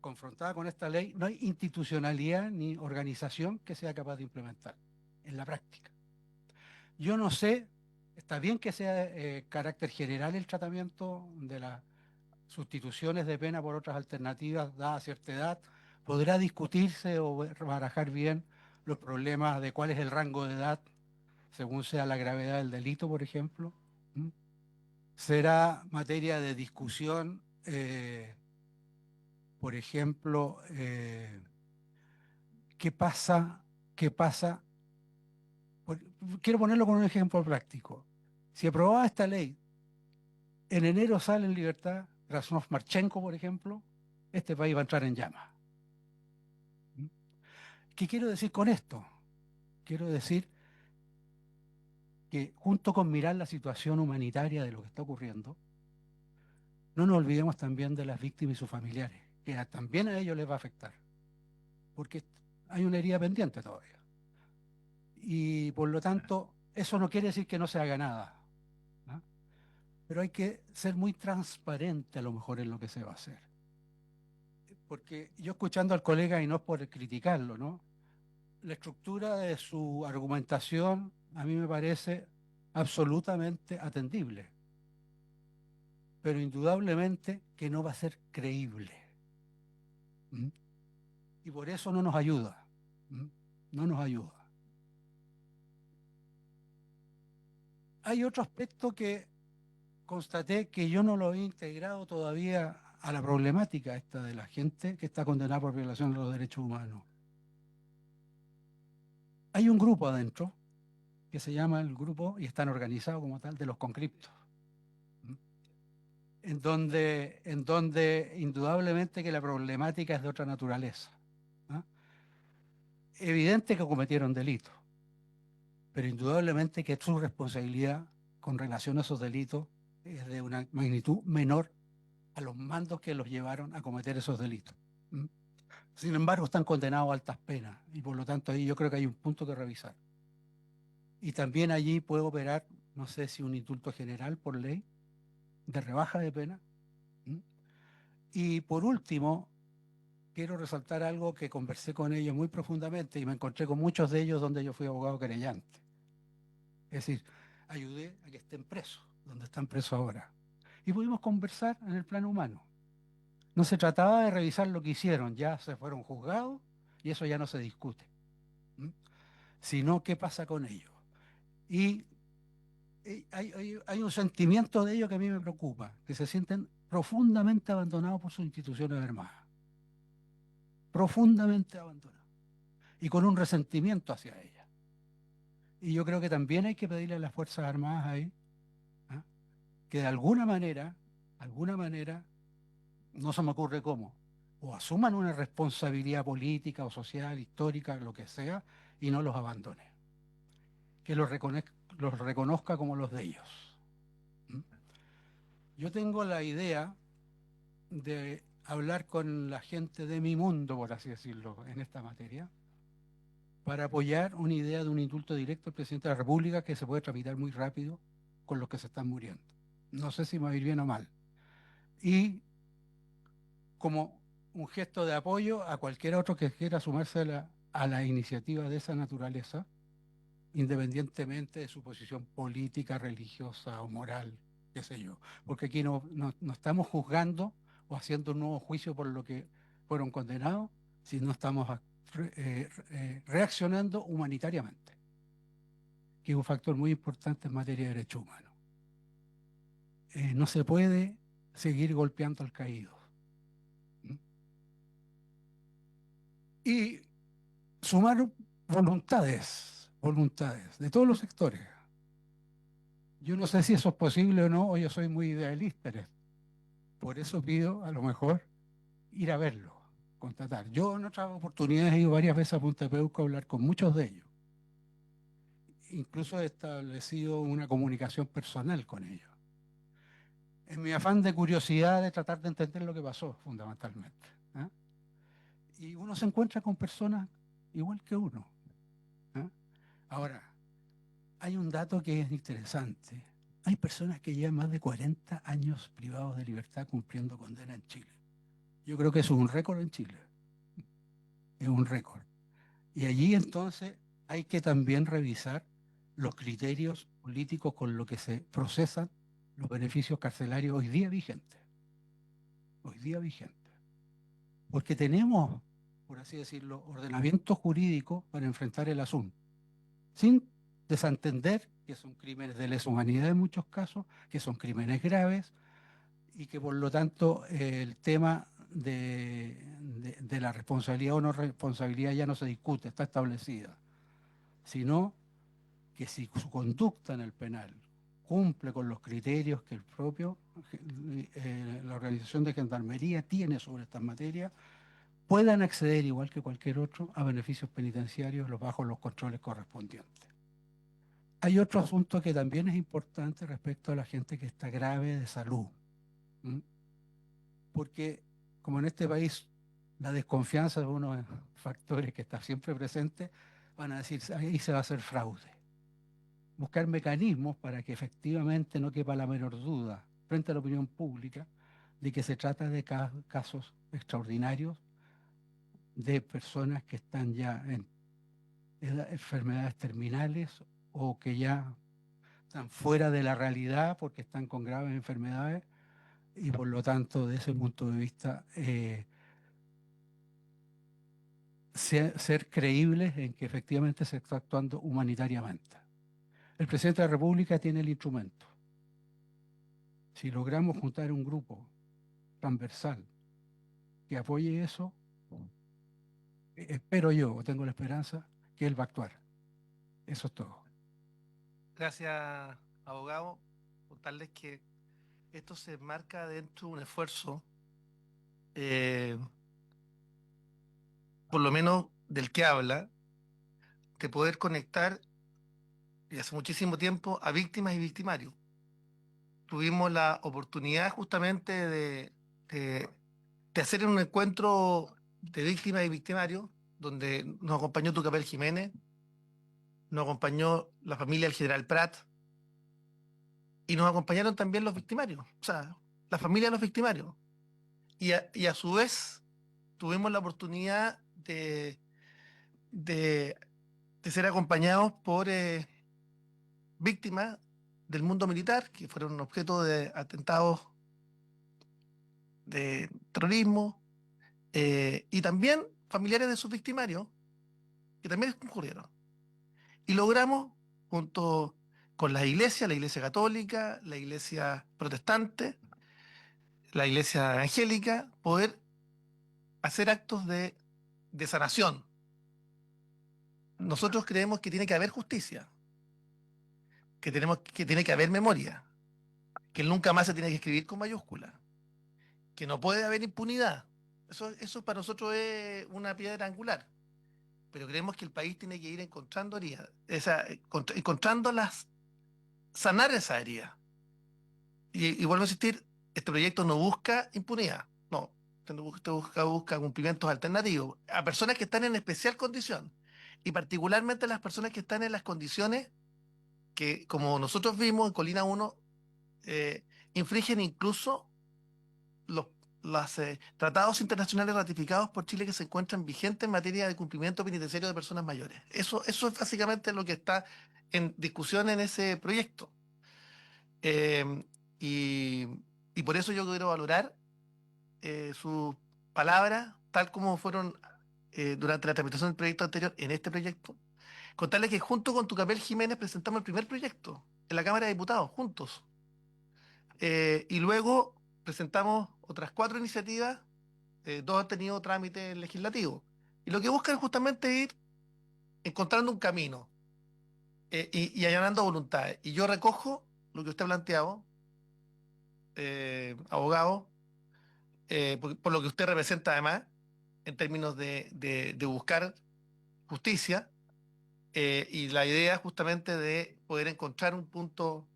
confrontada con esta ley, no hay institucionalidad ni organización que sea capaz de implementar en la práctica. Yo no sé, está bien que sea carácter general el tratamiento de las sustituciones de pena por otras alternativas dada cierta edad. Podrá discutirse o barajar bien los problemas de cuál es el rango de edad según sea la gravedad del delito, por ejemplo. Será materia de discusión, por ejemplo, ¿qué pasa? Quiero ponerlo con un ejemplo práctico. Si aprobaba esta ley, en enero sale en libertad Krasnov Marchenko, por ejemplo, este país va a entrar en llamas. ¿Qué quiero decir con esto? Quiero decir que junto con mirar la situación humanitaria de lo que está ocurriendo, no nos olvidemos también de las víctimas y sus familiares, que también a ellos les va a afectar, porque hay una herida pendiente todavía. Y por lo tanto, eso no quiere decir que no se haga nada, ¿no? Pero hay que ser muy transparente a lo mejor en lo que se va a hacer. Porque yo escuchando al colega, y no es por criticarlo, ¿no? La estructura de su argumentación a mí me parece absolutamente atendible, pero indudablemente que no va a ser creíble. Y por eso no nos ayuda. No nos ayuda. Hay otro aspecto que constaté que yo no lo había integrado todavía a la problemática esta de la gente que está condenada por violación de los derechos humanos. Hay un grupo adentro que se llama el grupo, y están organizados como tal, de los conscriptos, en donde indudablemente que la problemática es de otra naturaleza. Evidente que cometieron delitos, pero indudablemente que su responsabilidad con relación a esos delitos es de una magnitud menor a los mandos que los llevaron a cometer esos delitos. Sin embargo, están condenados a altas penas y por lo tanto ahí yo creo que hay un punto que revisar. Y también allí puede operar, no sé si un indulto general por ley, de rebaja de pena. Y por último, quiero resaltar algo que conversé con ellos muy profundamente y me encontré con muchos de ellos donde yo fui abogado querellante. Es decir, ayudé a que estén presos, donde están presos ahora. Y pudimos conversar en el plano humano. No se trataba de revisar lo que hicieron, ya se fueron juzgados y eso ya no se discute. Sino qué pasa con ellos. Y hay un sentimiento de ellos que a mí me preocupa, que se sienten profundamente abandonados por sus instituciones armadas. Profundamente abandonados. Y con un resentimiento hacia ellas. Y yo creo que también hay que pedirle a las Fuerzas Armadas ahí, que de alguna manera, no se me ocurre cómo, o asuman una responsabilidad política o social, histórica, lo que sea, y no los abandone, que los reconozca como los de ellos. ¿Mm? Yo tengo la idea de hablar con la gente de mi mundo, por así decirlo, en esta materia, para apoyar una idea de un indulto directo al presidente de la República que se puede tramitar muy rápido con los que se están muriendo. No sé si me va a ir bien o mal. Y como un gesto de apoyo a cualquier otro que quiera sumarse a la iniciativa de esa naturaleza, independientemente de su posición política, religiosa o moral, qué sé yo. Porque aquí no estamos juzgando o haciendo un nuevo juicio por lo que fueron condenados, sino estamos reaccionando humanitariamente, que es un factor muy importante en materia de derechos humanos. No se puede seguir golpeando al caído. ¿Mm? Y sumar voluntades de todos los sectores. Yo no sé si eso es posible o no, o yo soy muy idealista en esto. Por eso pido, a lo mejor, ir a verlo, constatar. Yo en otras oportunidades he ido varias veces a Punta Peuco a hablar con muchos de ellos. Incluso he establecido una comunicación personal con ellos. En mi afán de curiosidad de tratar de entender lo que pasó, fundamentalmente. ¿Ah? Y uno se encuentra con personas igual que uno. ¿Ah? Ahora, hay un dato que es interesante. Hay personas que llevan más de 40 años privados de libertad cumpliendo condena en Chile. Yo creo que eso es un récord en Chile. Es un récord. Y allí entonces hay que también revisar los criterios políticos con los que se procesan los beneficios carcelarios hoy día vigentes. Hoy día vigentes. Porque tenemos, por así decirlo, ordenamiento jurídico para enfrentar el asunto, sin desentender que son crímenes de lesa humanidad en muchos casos, que son crímenes graves y que por lo tanto el tema de la responsabilidad o no responsabilidad ya no se discute, está establecida, sino que si su conducta en el penal cumple con los criterios que la organización de gendarmería tiene sobre estas materias, puedan acceder, igual que cualquier otro, a beneficios penitenciarios bajo los controles correspondientes. Hay otro asunto que también es importante respecto a la gente que está grave de salud. ¿Mm? Porque, como en este país la desconfianza es uno de los factores que está siempre presente, van a decir, ahí se va a hacer fraude. Buscar mecanismos para que efectivamente no quepa la menor duda frente a la opinión pública de que se trata de casos extraordinarios de personas que están ya en enfermedades terminales o que ya están fuera de la realidad porque están con graves enfermedades y por lo tanto, de ese punto de vista, ser creíbles en que efectivamente se está actuando humanitariamente. El presidente de la República tiene el instrumento. Si logramos juntar un grupo transversal que apoye eso, espero yo, o tengo la esperanza, que él va a actuar. Eso es todo. Gracias, abogado. Contarles que esto se enmarca dentro de un esfuerzo, eh, por lo menos del que habla, de poder conectar, y hace muchísimo tiempo, a víctimas y victimarios. Tuvimos la oportunidad justamente de- de hacer un encuentro de víctimas y victimarios, donde nos acompañó Tucapel Jiménez, nos acompañó la familia del general Prat, y nos acompañaron también los victimarios, o sea, la familia de los victimarios. Y a su vez tuvimos la oportunidad de, de ser acompañados por víctimas del mundo militar, que fueron objeto de atentados de terrorismo, y también familiares de sus victimarios, que también concurrieron. Y logramos, junto con la iglesia católica, la iglesia protestante, la iglesia evangélica, poder hacer actos de sanación. Nosotros creemos que tiene que haber justicia, que tiene que haber memoria, que nunca más se tiene que escribir con mayúscula, que no puede haber impunidad. Eso para nosotros es una piedra angular. Pero creemos que el país tiene que ir encontrando heridas, encontrando sanar esa herida. Y vuelvo a insistir, este proyecto no busca impunidad, no, busca cumplimientos alternativos a personas que están en especial condición, y particularmente a las personas que están en las condiciones que, como nosotros vimos en Colina 1, infringen incluso los tratados internacionales ratificados por Chile que se encuentran vigentes en materia de cumplimiento penitenciario de personas mayores. Eso es básicamente lo que está en discusión en ese proyecto. Eh, y, y por eso yo quiero valorar sus palabras, tal como fueron durante la tramitación del proyecto anterior en este proyecto. Contarles que junto con Tucapel Jiménez presentamos el primer proyecto en la Cámara de Diputados, juntos. Y luego presentamos otras 4 iniciativas, 2 han tenido trámite legislativo. Y lo que buscan es justamente ir encontrando un camino y allanando voluntades. Y yo recojo lo que usted ha planteado, abogado, por lo que usted representa además, en términos de buscar justicia, y la idea justamente de poder encontrar un punto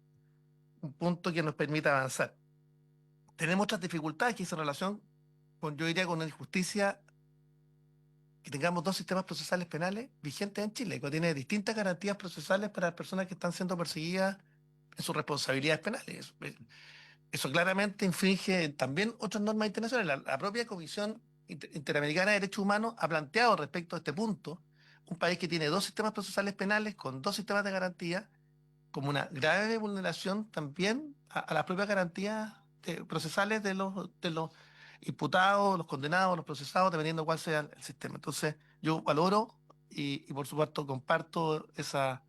que nos permita avanzar. Tenemos otras dificultades que hizo relación con, yo diría, con la injusticia, que tengamos 2 sistemas procesales penales vigentes en Chile, que tiene distintas garantías procesales para las personas que están siendo perseguidas en sus responsabilidades penales. Eso claramente infringe también otras normas internacionales. La propia Comisión Interamericana de Derechos Humanos ha planteado respecto a este punto un país que tiene 2 sistemas procesales penales con 2 sistemas de garantía como una grave vulneración también a las propias garantías procesales de los imputados, los condenados, los procesados, dependiendo cuál sea el sistema. Entonces, yo valoro y por supuesto comparto ese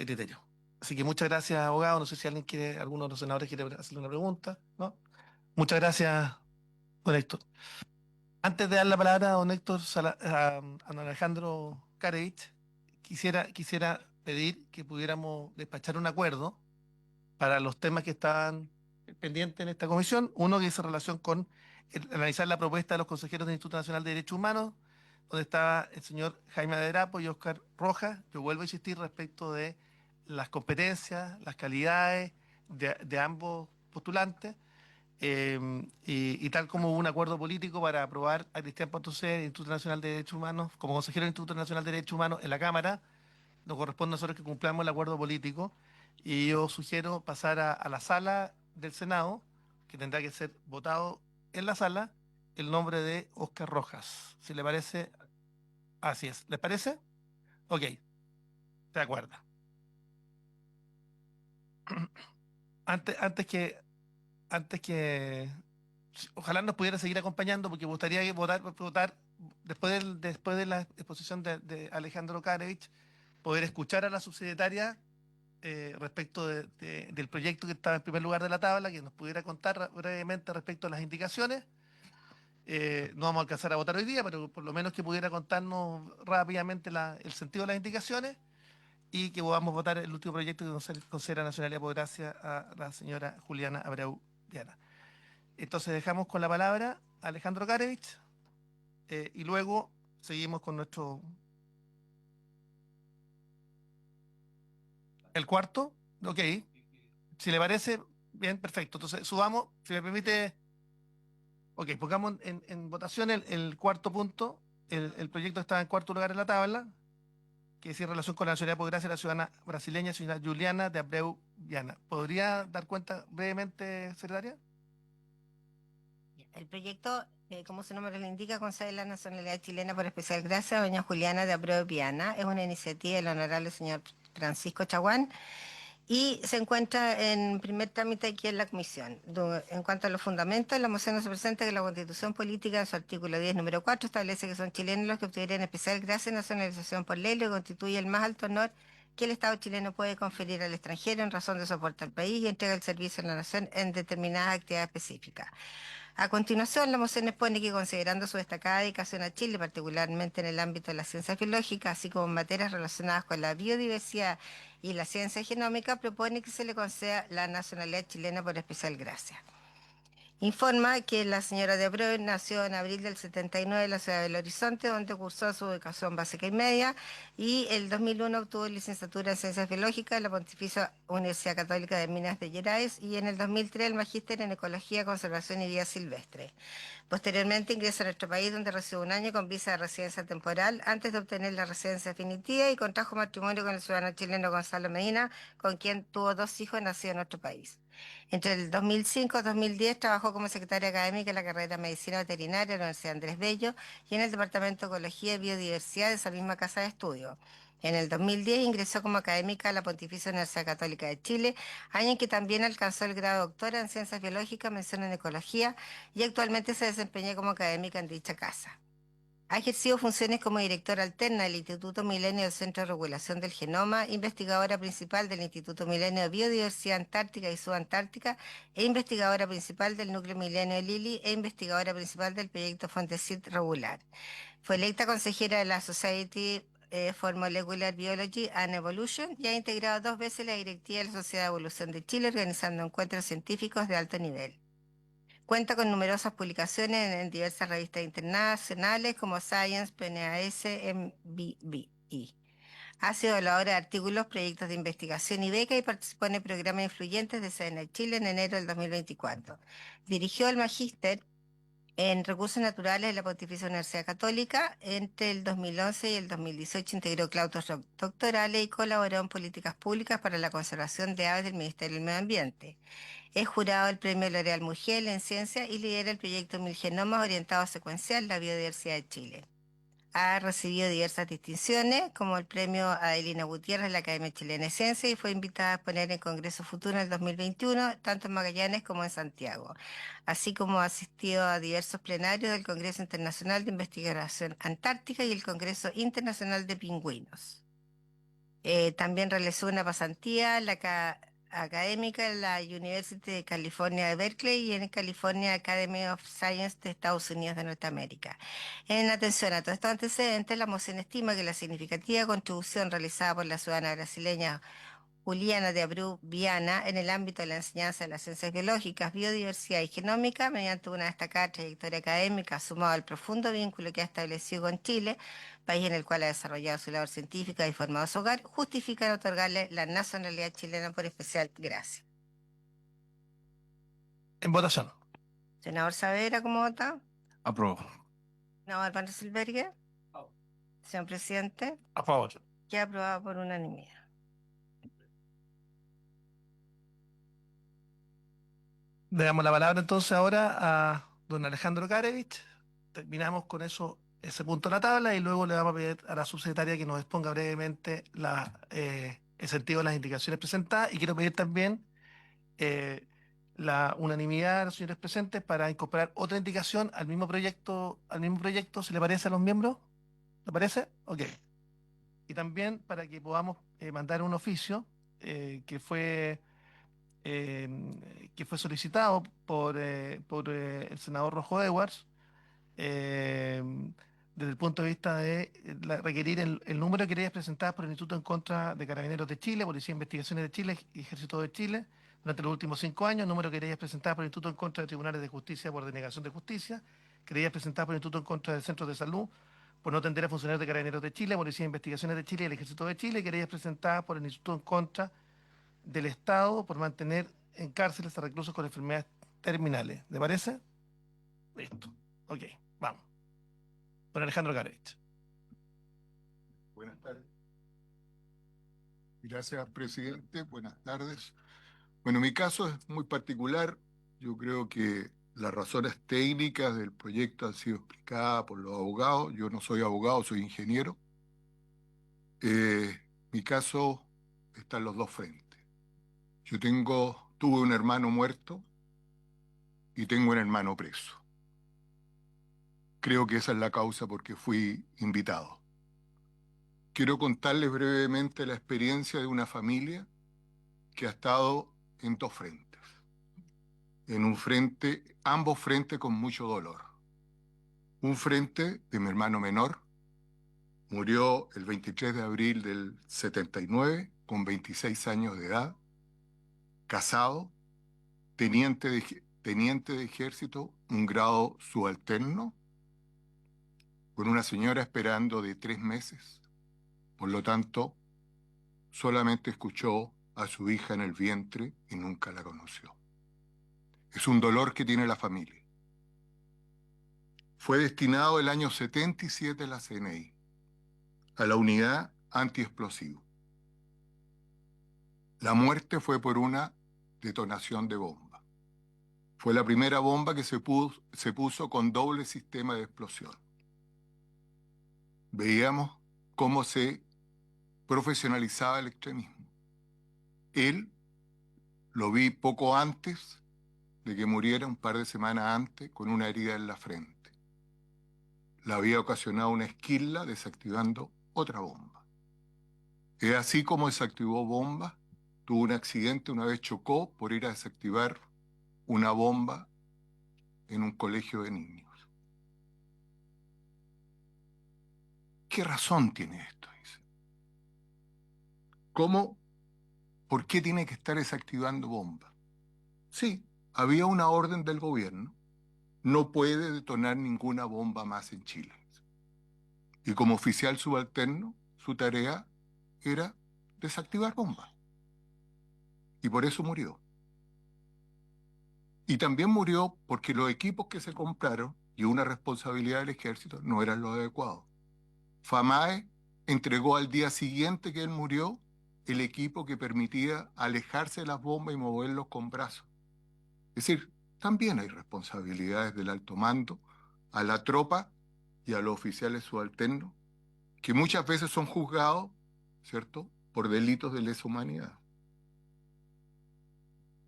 criterio. Así que muchas gracias, abogado. No sé si alguno de los senadores quiere hacerle una pregunta, ¿no? Muchas gracias, don Héctor. Antes de dar la palabra a don Héctor a don Alejandro Karevich, quisiera pedir que pudiéramos despachar un acuerdo para los temas que estaban pendientes en esta comisión. Uno que hizo relación con analizar la propuesta de los consejeros del Instituto Nacional de Derechos Humanos, donde estaba el señor Jaime Aderapo y Óscar Rojas. Yo vuelvo a insistir respecto de las competencias, las calidades de ambos postulantes, y tal como hubo un acuerdo político para aprobar a Cristian Ponce del Instituto Nacional de Derechos Humanos como consejero del Instituto Nacional de Derechos Humanos en la Cámara, nos corresponde a nosotros que cumplamos el acuerdo político, y yo sugiero pasar a la sala del Senado, que tendrá que ser votado en la sala, el nombre de Óscar Rojas. Si le parece, así es. ¿Les parece? Ok, de acuerdo. Antes que ojalá nos pudiera seguir acompañando, porque me gustaría votar después de la exposición de Alejandro Karevich, poder escuchar a la subsecretaria respecto del proyecto que estaba en primer lugar de la tabla, que nos pudiera contar brevemente respecto a las indicaciones. No vamos a alcanzar a votar hoy día, pero por lo menos que pudiera contarnos rápidamente el sentido de las indicaciones, y que podamos votar el último proyecto que concede la nacionalidad por gracia a la señora Juliana Abreu Viana. Entonces dejamos con la palabra a Alejandro Karevich, y luego seguimos con el cuarto. Ok, si le parece, bien, perfecto. Entonces subamos, si me permite. Ok, pongamos en votación el cuarto punto. El proyecto está en cuarto lugar en la tabla, que es en relación con la nacionalidad por gracia de la ciudadana brasileña, señora Juliana de Abreu Viana. ¿Podría dar cuenta brevemente, secretaria? El proyecto, como su nombre lo indica, concede la nacionalidad chilena por especial gracia a doña Juliana de Abreu Viana. Es una iniciativa del honorable señor Francisco Chaguán y se encuentra en primer trámite aquí en la comisión. En cuanto a los fundamentos, la moción nos presenta que la Constitución Política, en su artículo 10, número 4, establece que son chilenos los que obtuvieran especial gracia y nacionalización por ley, lo que constituye el más alto honor que el Estado chileno puede conferir al extranjero en razón de su aporte al país y entrega el servicio a la nación en determinadas actividades específicas. A continuación, la moción expone que, considerando su destacada dedicación a Chile, particularmente en el ámbito de la ciencia biológica, así como en materias relacionadas con la biodiversidad y la ciencia genómica, propone que se le conceda la nacionalidad chilena por especial gracia. Informa que la señora de Abreu nació en abril del 79 en la ciudad de Belo Horizonte, donde cursó su educación básica y media, y el 2001 obtuvo licenciatura en Ciencias Biológicas en la Pontificia Universidad Católica de Minas de Gerais, y en el 2003 el magíster en Ecología, Conservación y Vida Silvestre. Posteriormente ingresa a nuestro país, donde residió un año con visa de residencia temporal antes de obtener la residencia definitiva, y contrajo matrimonio con el ciudadano chileno Gonzalo Medina, con quien tuvo 2 hijos nacidos en nuestro país. Entre el 2005 y 2010 trabajó como secretaria académica en la carrera de Medicina Veterinaria de la Universidad Andrés Bello y en el Departamento de Ecología y Biodiversidad de esa misma casa de estudio. En el 2010 ingresó como académica a la Pontificia Universidad Católica de Chile, año en que también alcanzó el grado de doctora en Ciencias Biológicas, mención en Ecología, y actualmente se desempeña como académica en dicha casa. Ha ejercido funciones como directora alterna del Instituto Milenio del Centro de Regulación del Genoma, investigadora principal del Instituto Milenio de Biodiversidad Antártica y Subantártica, e investigadora principal del Núcleo Milenio de Lili, e investigadora principal del proyecto Fontesit Regular. Fue electa consejera de la Society for Molecular Biology and Evolution y ha integrado 2 veces la directiva de la Sociedad de Evolución de Chile, organizando encuentros científicos de alto nivel. Cuenta con numerosas publicaciones en diversas revistas internacionales como Science, PNAS, MBBI. Ha sido evaluadora de artículos, proyectos de investigación y beca, y participó en el programa Influyentes de CNE Chile en enero del 2024. Dirigió el magíster en Recursos Naturales de la Pontificia Universidad Católica. Entre el 2011 y el 2018 integró claustros doctorales y colaboró en políticas públicas para la conservación de aves del Ministerio del Medio Ambiente. Es jurado del Premio L'Oréal Mujer en Ciencia y lidera el proyecto Mil Genomas orientado a secuenciar la biodiversidad de Chile. Ha recibido diversas distinciones, como el premio Adelina Gutiérrez de la Academia Chilena de Ciencias, y fue invitada a exponer en Congreso Futuro en el 2021, tanto en Magallanes como en Santiago, así como ha asistido a diversos plenarios del Congreso Internacional de Investigación Antártica y el Congreso Internacional de Pingüinos. También realizó una pasantía en la académica en la University de California de Berkeley y en California Academy of Science de Estados Unidos de Norteamérica. En atención a todos estos antecedentes, la moción estima que la significativa contribución realizada por la ciudadana brasileña Juliana de Abreu Viana en el ámbito de la enseñanza de las ciencias biológicas, biodiversidad y genómica, mediante una destacada trayectoria académica, sumado al profundo vínculo que ha establecido con Chile, país en el cual ha desarrollado su labor científica y formado su hogar, justifican otorgarle la nacionalidad chilena por especial gracia. En votación. Senador Saavedra, ¿cómo vota? Apruebo. Senador Van Rysselberghe. Señor presidente, A favor. queda aprobado por unanimidad. Le damos la palabra entonces ahora a don Alejandro Karevich. Terminamos con eso, ese punto de la tabla, y luego le vamos a pedir a la subsecretaria que nos exponga brevemente el sentido de las indicaciones presentadas, y quiero pedir también la unanimidad de los señores presentes para incorporar otra indicación al mismo proyecto, ¿se le parece a los miembros? ¿Le parece? Ok. Y también para que podamos mandar un oficio que fue solicitado por el senador Rojo Edwards, eh, desde el punto de vista de requerir el número de querellas presentadas por el Instituto en contra de Carabineros de Chile, Policía de Investigaciones de Chile y Ejército de Chile durante los últimos 5 años, número de querellas presentadas por el Instituto en contra de Tribunales de Justicia por denegación de justicia, querellas presentadas por el Instituto en contra de Centros de Salud por no atender a funcionarios de Carabineros de Chile, Policía de Investigaciones de Chile y el Ejército de Chile, querellas presentadas por el Instituto en contra del Estado por mantener en cárceles a reclusos con enfermedades terminales. ¿Le parece? Listo. Ok, vamos. Don Alejandro Karevich. Buenas tardes. Gracias, presidente. Buenas tardes. Bueno, mi caso es muy particular. Yo creo que las razones técnicas del proyecto han sido explicadas por los abogados. Yo no soy abogado, soy ingeniero. Mi caso está en los 2 frentes. Yo tuve un hermano muerto y tengo un hermano preso. Creo que esa es la causa por que fui invitado. Quiero contarles brevemente la experiencia de una familia que ha estado en 2 frentes. En un frente, ambos frentes con mucho dolor. Un frente de mi hermano menor, murió el 23 de abril del 79, con 26 años de edad, casado, teniente teniente de ejército, un grado subalterno, con una señora esperando de 3 meses. Por lo tanto, solamente escuchó a su hija en el vientre y nunca la conoció. Es un dolor que tiene la familia. Fue destinado el año 77 a la CNI, a la unidad antiexplosivo. La muerte fue por una detonación de bomba. Fue la primera bomba que se puso con doble sistema de explosión. Veíamos cómo se profesionalizaba el extremismo. Él lo vi poco antes de que muriera, un par de semanas antes, con una herida en la frente. Le había ocasionado una esquila desactivando otra bomba. Es así como desactivó bombas. Tuvo un accidente, una vez chocó por ir a desactivar una bomba en un colegio de niños. ¿Qué razón tiene esto? Dice. ¿Cómo? ¿Por qué tiene que estar desactivando bombas? Sí, había una orden del gobierno. No puede detonar ninguna bomba más en Chile. Y como oficial subalterno, su tarea era desactivar bombas. Y por eso murió. Y también murió porque los equipos que se compraron, y una responsabilidad del ejército, no eran los adecuados. FAMAE entregó al día siguiente que él murió el equipo que permitía alejarse de las bombas y moverlos con brazos. Es decir, también hay responsabilidades del alto mando a la tropa y a los oficiales subalternos, que muchas veces son juzgados, ¿cierto?, por delitos de lesa humanidad.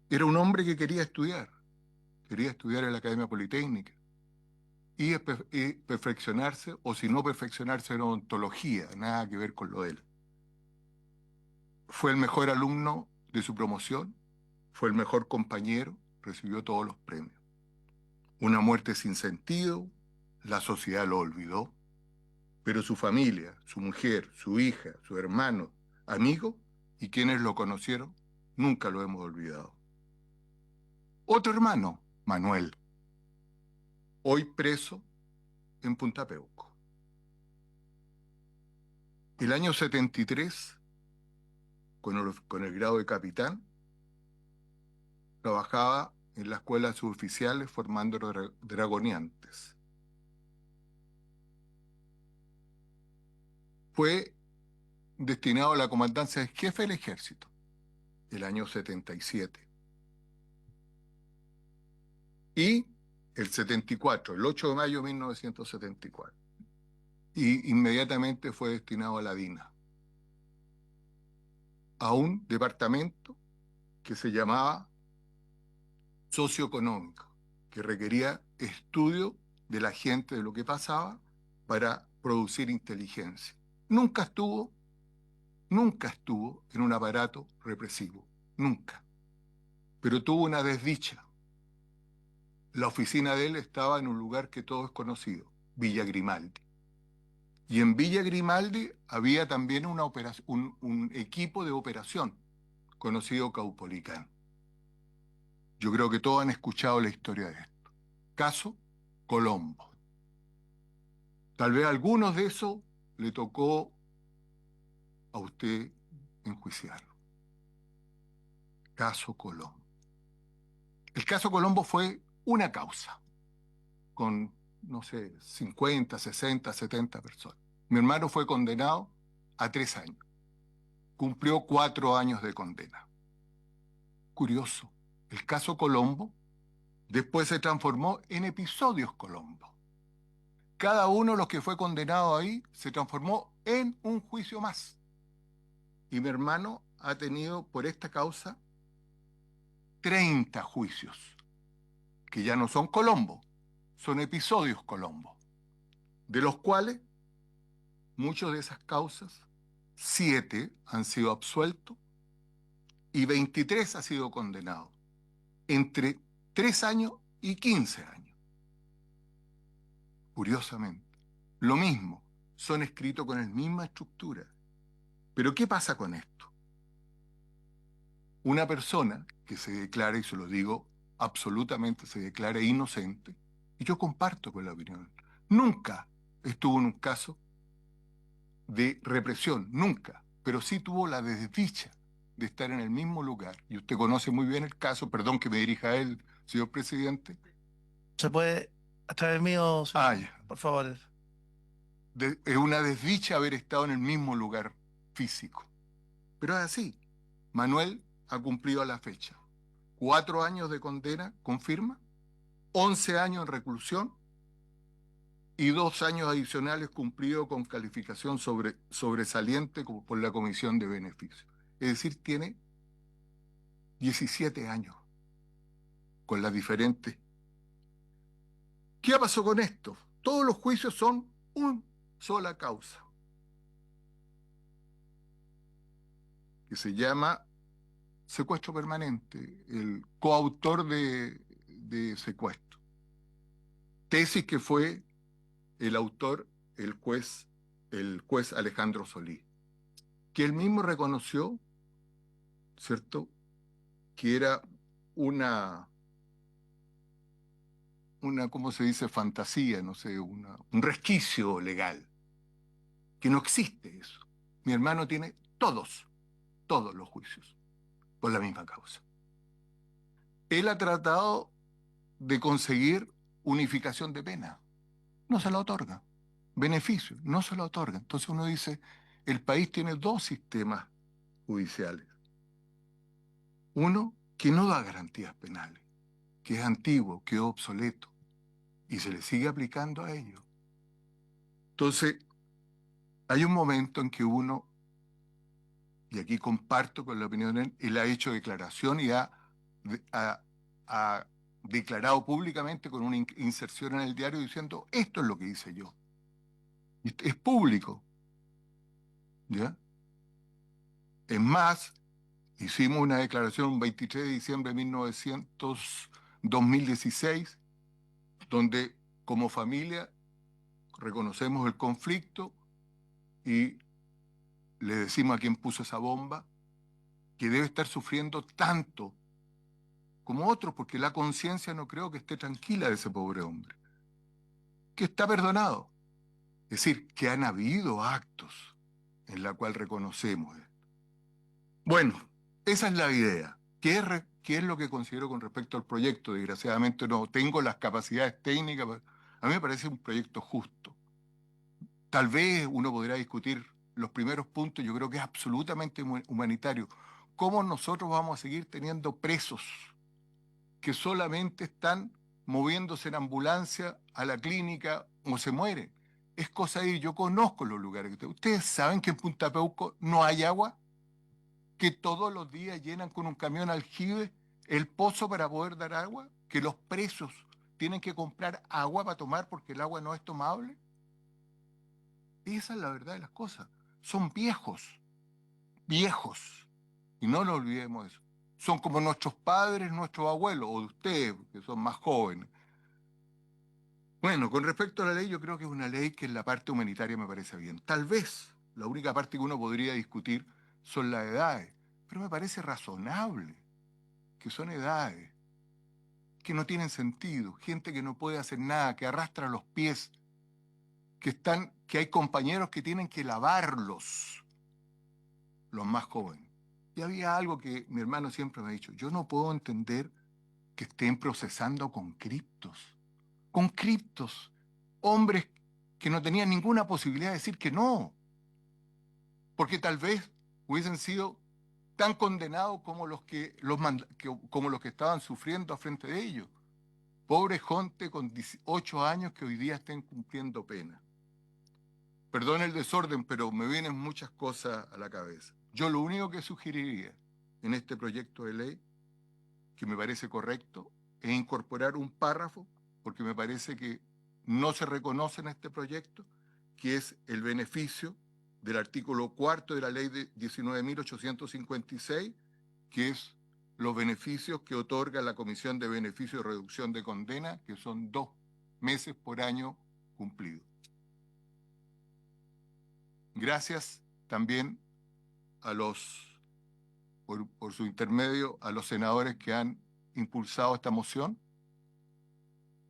Era un hombre que quería estudiar en la Academia Politécnica y perfeccionarse, o si no perfeccionarse en odontología, nada que ver con lo de él. Fue el mejor alumno de su promoción, fue el mejor compañero, recibió todos los premios. Una muerte sin sentido, la sociedad lo olvidó, pero su familia, su mujer, su hija, su hermano, amigos y quienes lo conocieron, nunca lo hemos olvidado. Otro hermano, Manuel, hoy preso en Punta Peuco. El año 73, con el grado de capitán, trabajaba en la escuela de suboficiales formando dragoniantes. Fue destinado a la comandancia de jefe del ejército el año 77. Y el 74, el 8 de mayo de 1974. Y inmediatamente fue destinado a la DINA, a un departamento que se llamaba socioeconómico, que requería estudio de la gente, de lo que pasaba, para producir inteligencia. Nunca estuvo en un aparato represivo, nunca. Pero tuvo una desdicha. La oficina de él estaba en un lugar que todo es conocido, Villa Grimaldi. Y en Villa Grimaldi había también un equipo de operación, conocido Caupolicán. Yo creo que todos han escuchado la historia de esto. Caso Colombo. Tal vez a algunos de esos le tocó a usted enjuiciarlo. Caso Colombo. El caso Colombo fue una causa, con, no sé, 50, 60, 70 personas. Mi hermano fue condenado a 3 años. Cumplió 4 años de condena. Curioso, el caso Colombo después se transformó en episodios Colombo. Cada uno de los que fue condenado ahí se transformó en un juicio más. Y mi hermano ha tenido por esta causa 30 juicios, que ya no son Colombo, son episodios Colombo, de los cuales muchas de esas causas, 7 han sido absueltos y 23 han sido condenados, entre 3 años y 15 años. Curiosamente, lo mismo, son escritos con la misma estructura. Pero ¿qué pasa con esto? Una persona que se declara, y se lo digo absolutamente se declare inocente, y yo comparto con la opinión. Nunca estuvo en un caso de represión, nunca, pero sí tuvo la desdicha de estar en el mismo lugar. Y usted conoce muy bien el caso, perdón que me dirija a él, señor presidente. ¿Se puede, a través mío, señor? Ya. Por favor? Es una desdicha haber estado en el mismo lugar físico. Pero es así. Manuel ha cumplido a la fecha 4 años de condena con firma, 11 años en reclusión y 2 años adicionales cumplidos con calificación sobresaliente por la Comisión de Beneficios. Es decir, tiene 17 años con las diferentes. ¿Qué pasó con esto? Todos los juicios son una sola causa, que se llama secuestro permanente, el coautor de secuestro. Tesis que fue el autor, el juez Alejandro Solís, que él mismo reconoció, ¿cierto?, que era una, ¿cómo se dice?, fantasía, no sé, un resquicio legal, que no existe eso. Mi hermano tiene todos los juicios, por la misma causa. Él ha tratado de conseguir unificación de pena, no se la otorga. Beneficio, no se la otorga. Entonces uno dice, el país tiene 2 sistemas judiciales. Uno que no da garantías penales, que es antiguo, que es obsoleto, y se le sigue aplicando a ello. Entonces, hay un momento en que uno, y aquí comparto con la opinión de él ha hecho declaración y ha declarado públicamente con una inserción en el diario diciendo, esto es lo que hice yo. Y es público, ¿ya? Es más, hicimos una declaración un 23 de diciembre de 2016, donde como familia reconocemos el conflicto y le decimos a quien puso esa bomba que debe estar sufriendo tanto como otros, porque la conciencia no creo que esté tranquila de ese pobre hombre, que está perdonado. Es decir, que han habido actos en la cual reconocemos esto. Bueno, esa es la idea. ¿Qué es lo que considero con respecto al proyecto? Desgraciadamente no tengo las capacidades técnicas. A mí me parece un proyecto justo. Tal vez uno podrá discutir los primeros puntos, yo creo que es absolutamente humanitario. ¿Cómo nosotros vamos a seguir teniendo presos que solamente están moviéndose en ambulancia a la clínica o se mueren? Es cosa de ir. Yo conozco los lugares. Ustedes saben que en Punta Peuco no hay agua, que todos los días llenan con un camión aljibe el pozo para poder dar agua, que los presos tienen que comprar agua para tomar porque el agua no es tomable. Esa es la verdad de las cosas. Son viejos, y no lo olvidemos eso. Son como nuestros padres, nuestros abuelos, o de ustedes, que son más jóvenes. Bueno, con respecto a la ley, yo creo que es una ley que en la parte humanitaria me parece bien. Tal vez la única parte que uno podría discutir son las edades, pero me parece razonable que son edades que no tienen sentido, gente que no puede hacer nada, que arrastra los pies, que hay compañeros que tienen que lavarlos, los más jóvenes. Y había algo que mi hermano siempre me ha dicho, yo no puedo entender que estén procesando con criptos, hombres que no tenían ninguna posibilidad de decir que no, porque tal vez hubiesen sido tan condenados como como los que estaban sufriendo a frente de ellos. Pobre gente con 18 años que hoy día estén cumpliendo pena. Perdón el desorden, pero me vienen muchas cosas a la cabeza. Yo lo único que sugeriría en este proyecto de ley, que me parece correcto, es incorporar un párrafo, porque me parece que no se reconoce en este proyecto, que es el beneficio del artículo 4 de la ley de 19.856, que es los beneficios que otorga la Comisión de Beneficio de Reducción de Condena, que son 2 meses por año cumplido. Gracias también por su intermedio, a los senadores que han impulsado esta moción.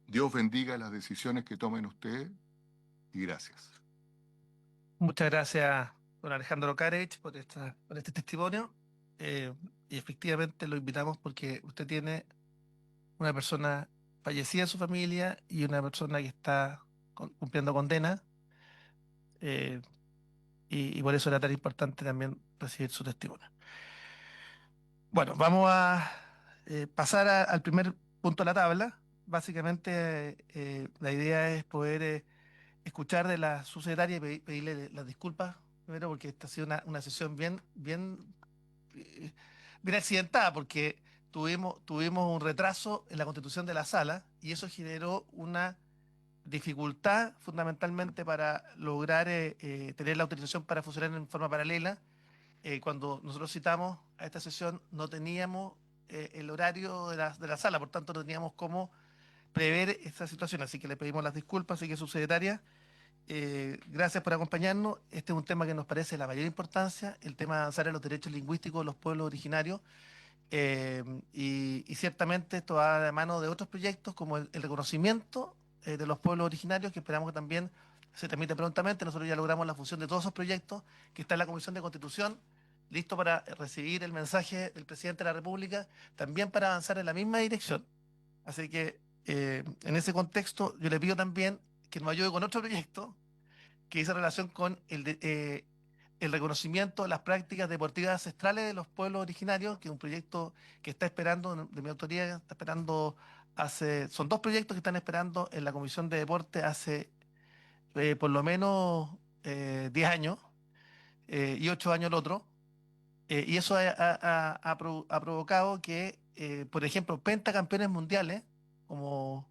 Dios bendiga las decisiones que tomen ustedes y gracias. Muchas gracias, don Alejandro Karech, por este testimonio. Y efectivamente lo invitamos porque usted tiene una persona fallecida en su familia y una persona que está cumpliendo condena. eh, y por eso era tan importante también recibir su testimonio. Bueno, vamos a pasar al primer punto de la tabla. Básicamente, la idea es poder escuchar de la subsecretaria y pedirle las disculpas primero porque esta ha sido una sesión eh, bien accidentada porque tuvimos un retraso en la constitución de la sala y eso generó una dificultad fundamentalmente para lograr tener la autorización para funcionar en forma paralela. Cuando nosotros citamos a esta sesión no teníamos el horario de la sala, por tanto no teníamos cómo prever esta situación, así que le pedimos las disculpas, así que subsecretaria, gracias por acompañarnos. Este es un tema que nos parece de la mayor importancia, el tema de avanzar en los derechos lingüísticos de los pueblos originarios, y ciertamente esto va de mano de otros proyectos como el reconocimiento de los pueblos originarios, que esperamos que también se tramite prontamente. Nosotros ya logramos la fusión de todos esos proyectos que está en la Comisión de Constitución, listo para recibir el mensaje del presidente de la República, también para avanzar en la misma dirección. Así que en ese contexto yo le pido también que nos ayude con otro proyecto que dice relación con el reconocimiento de las prácticas deportivas ancestrales de los pueblos originarios, que es un proyecto que está esperando, de mi autoría, está esperando son dos proyectos que están esperando en la Comisión de Deporte hace por lo menos 10 años y 8 años el otro. Y eso ha provocado que, por ejemplo, pentacampeones mundiales, como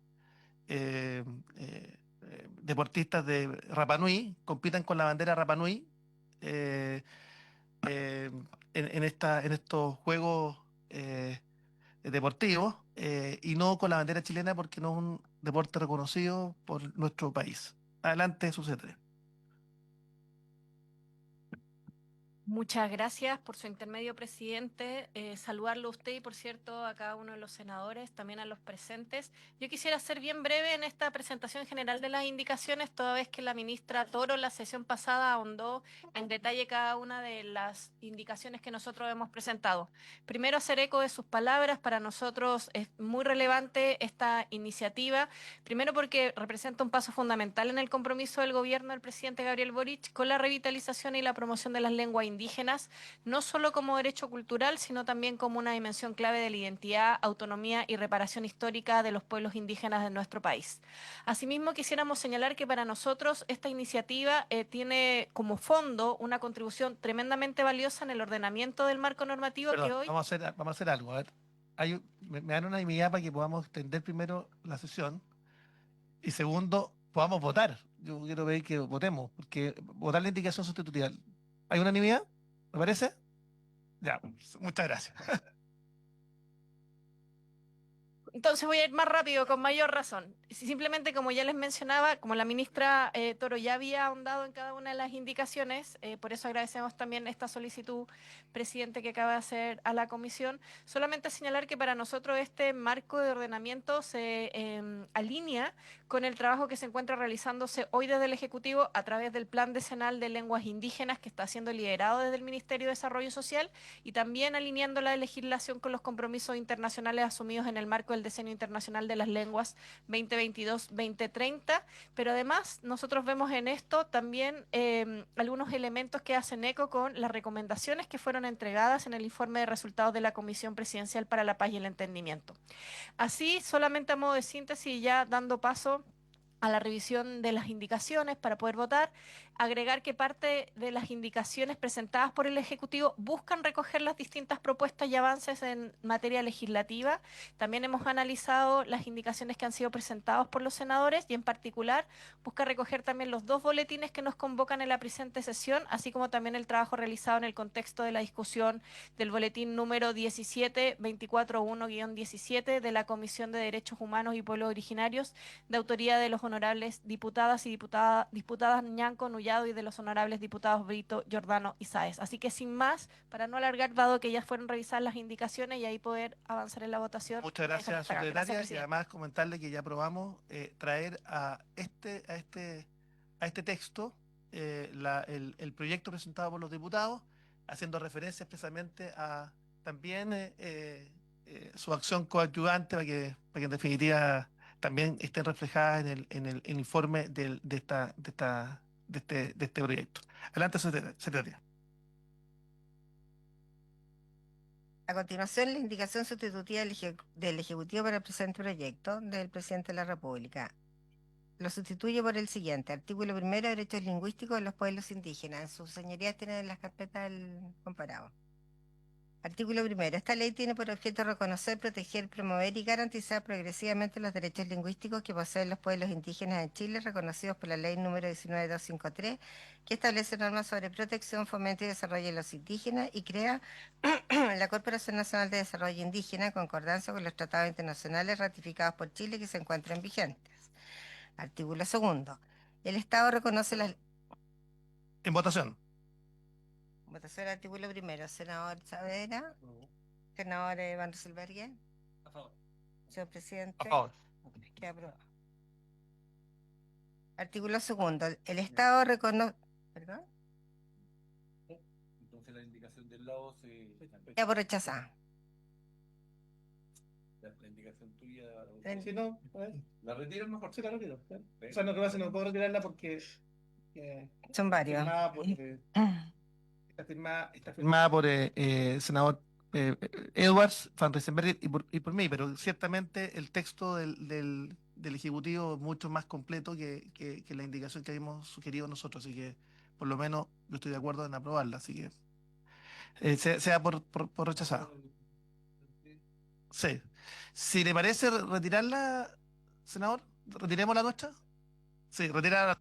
deportistas de Rapa Nui, compitan con la bandera Rapa Nui eh, eh, en estos juegos deportivos y no con la bandera chilena porque no es un deporte reconocido por nuestro país. Adelante, subsecretario. Muchas gracias por su intermedio, presidente. Saludarlo a usted y, por cierto, a cada uno de los senadores, también a los presentes. Yo quisiera ser bien breve en esta presentación general de las indicaciones, toda vez que la ministra Toro la sesión pasada ahondó en detalle cada una de las indicaciones que nosotros hemos presentado. Primero, hacer eco de sus palabras. Para nosotros es muy relevante esta iniciativa, primero porque representa un paso fundamental en el compromiso del gobierno del presidente Gabriel Boric con la revitalización y la promoción de las lenguas indígenas, no solo como derecho cultural, sino también como una dimensión clave de la identidad, autonomía y reparación histórica de los pueblos indígenas de nuestro país. Asimismo, quisiéramos señalar que para nosotros esta iniciativa tiene como fondo una contribución tremendamente valiosa en el ordenamiento del marco normativo. Perdón, que hoy... vamos a hacer algo. A ver, me dan una unanimidad para que podamos extender primero la sesión y segundo, podamos votar. Yo quiero pedir que votemos, porque votar la indicación sustitutiva. ¿Hay unanimidad? ¿Me parece? Ya, muchas gracias. Entonces voy a ir más rápido, con mayor razón. Simplemente, como ya les mencionaba, como la ministra Toro ya había ahondado en cada una de las indicaciones, por eso agradecemos también esta solicitud, presidente, que acaba de hacer a la comisión. Solamente señalar que para nosotros este marco de ordenamiento se alinea con el trabajo que se encuentra realizándose hoy desde el Ejecutivo a través del Plan Decenal de Lenguas Indígenas, que está siendo liderado desde el Ministerio de Desarrollo Social, y también alineando la legislación con los compromisos internacionales asumidos en el marco del Decenio Internacional de las Lenguas 2022-2030, pero además nosotros vemos en esto también algunos elementos que hacen eco con las recomendaciones que fueron entregadas en el informe de resultados de la Comisión Presidencial para la Paz y el Entendimiento. Así, solamente a modo de síntesis y ya dando paso a la revisión de las indicaciones para poder votar, agregar que parte de las indicaciones presentadas por el Ejecutivo buscan recoger las distintas propuestas y avances en materia legislativa. También hemos analizado las indicaciones que han sido presentadas por los senadores y en particular busca recoger también los dos boletines que nos convocan en la presente sesión, así como también el trabajo realizado en el contexto de la discusión del boletín número 17241-17 de la Comisión de Derechos Humanos y Pueblos Originarios, de autoría de los honorables honorables diputadas y diputadas Ñanco, Nullado y de los honorables diputados Brito, Giordano y Sáez. Así que sin más, para no alargar, dado que ya fueron revisadas las indicaciones y ahí poder avanzar en la votación. Muchas eso gracias, destacar. Gracias, secretaria, y presidente. además comentarle que ya aprobamos traer a este texto el proyecto presentado por los diputados, haciendo referencia expresamente a también su acción coadyuvante para que en definitiva también estén reflejadas en el informe de este proyecto. Adelante, secretaria. A continuación, la indicación sustitutiva del Ejecutivo para el presente proyecto del Presidente de la República. Lo sustituye por el siguiente. Artículo 1, derechos lingüísticos de los pueblos indígenas. Sus señorías tienen en las carpetas el comparado. Artículo 1. Esta ley tiene por objeto reconocer, proteger, promover y garantizar progresivamente los derechos lingüísticos que poseen los pueblos indígenas en Chile, reconocidos por la ley número 19253, que establece normas sobre protección, fomento y desarrollo de los indígenas y crea la Corporación Nacional de Desarrollo Indígena en concordancia con los tratados internacionales ratificados por Chile que se encuentran vigentes. Artículo 2. El Estado reconoce las... En votación. Votación del artículo 1. Senador Saavedra. Senador Van Rysselberghe. A favor. Señor presidente. A favor. Queda aprobado. Artículo 2. El Estado reconoce... ¿Perdón? Entonces la indicación del lado se... Queda por rechazar. La indicación tuya... Si no, ¿La retiras mejor? sí, la retiro. O sea, no, que pasa, no puedo retirarla porque Son varios. está firmada por senador Edwards, Van Rysselberghe y por mí, pero ciertamente el texto del Ejecutivo es mucho más completo que la indicación que habíamos sugerido nosotros, así que por lo menos yo estoy de acuerdo en aprobarla, así que sea por rechazada. Sí. Si le parece retirarla, senador, retiremos la nuestra. Sí, retirar.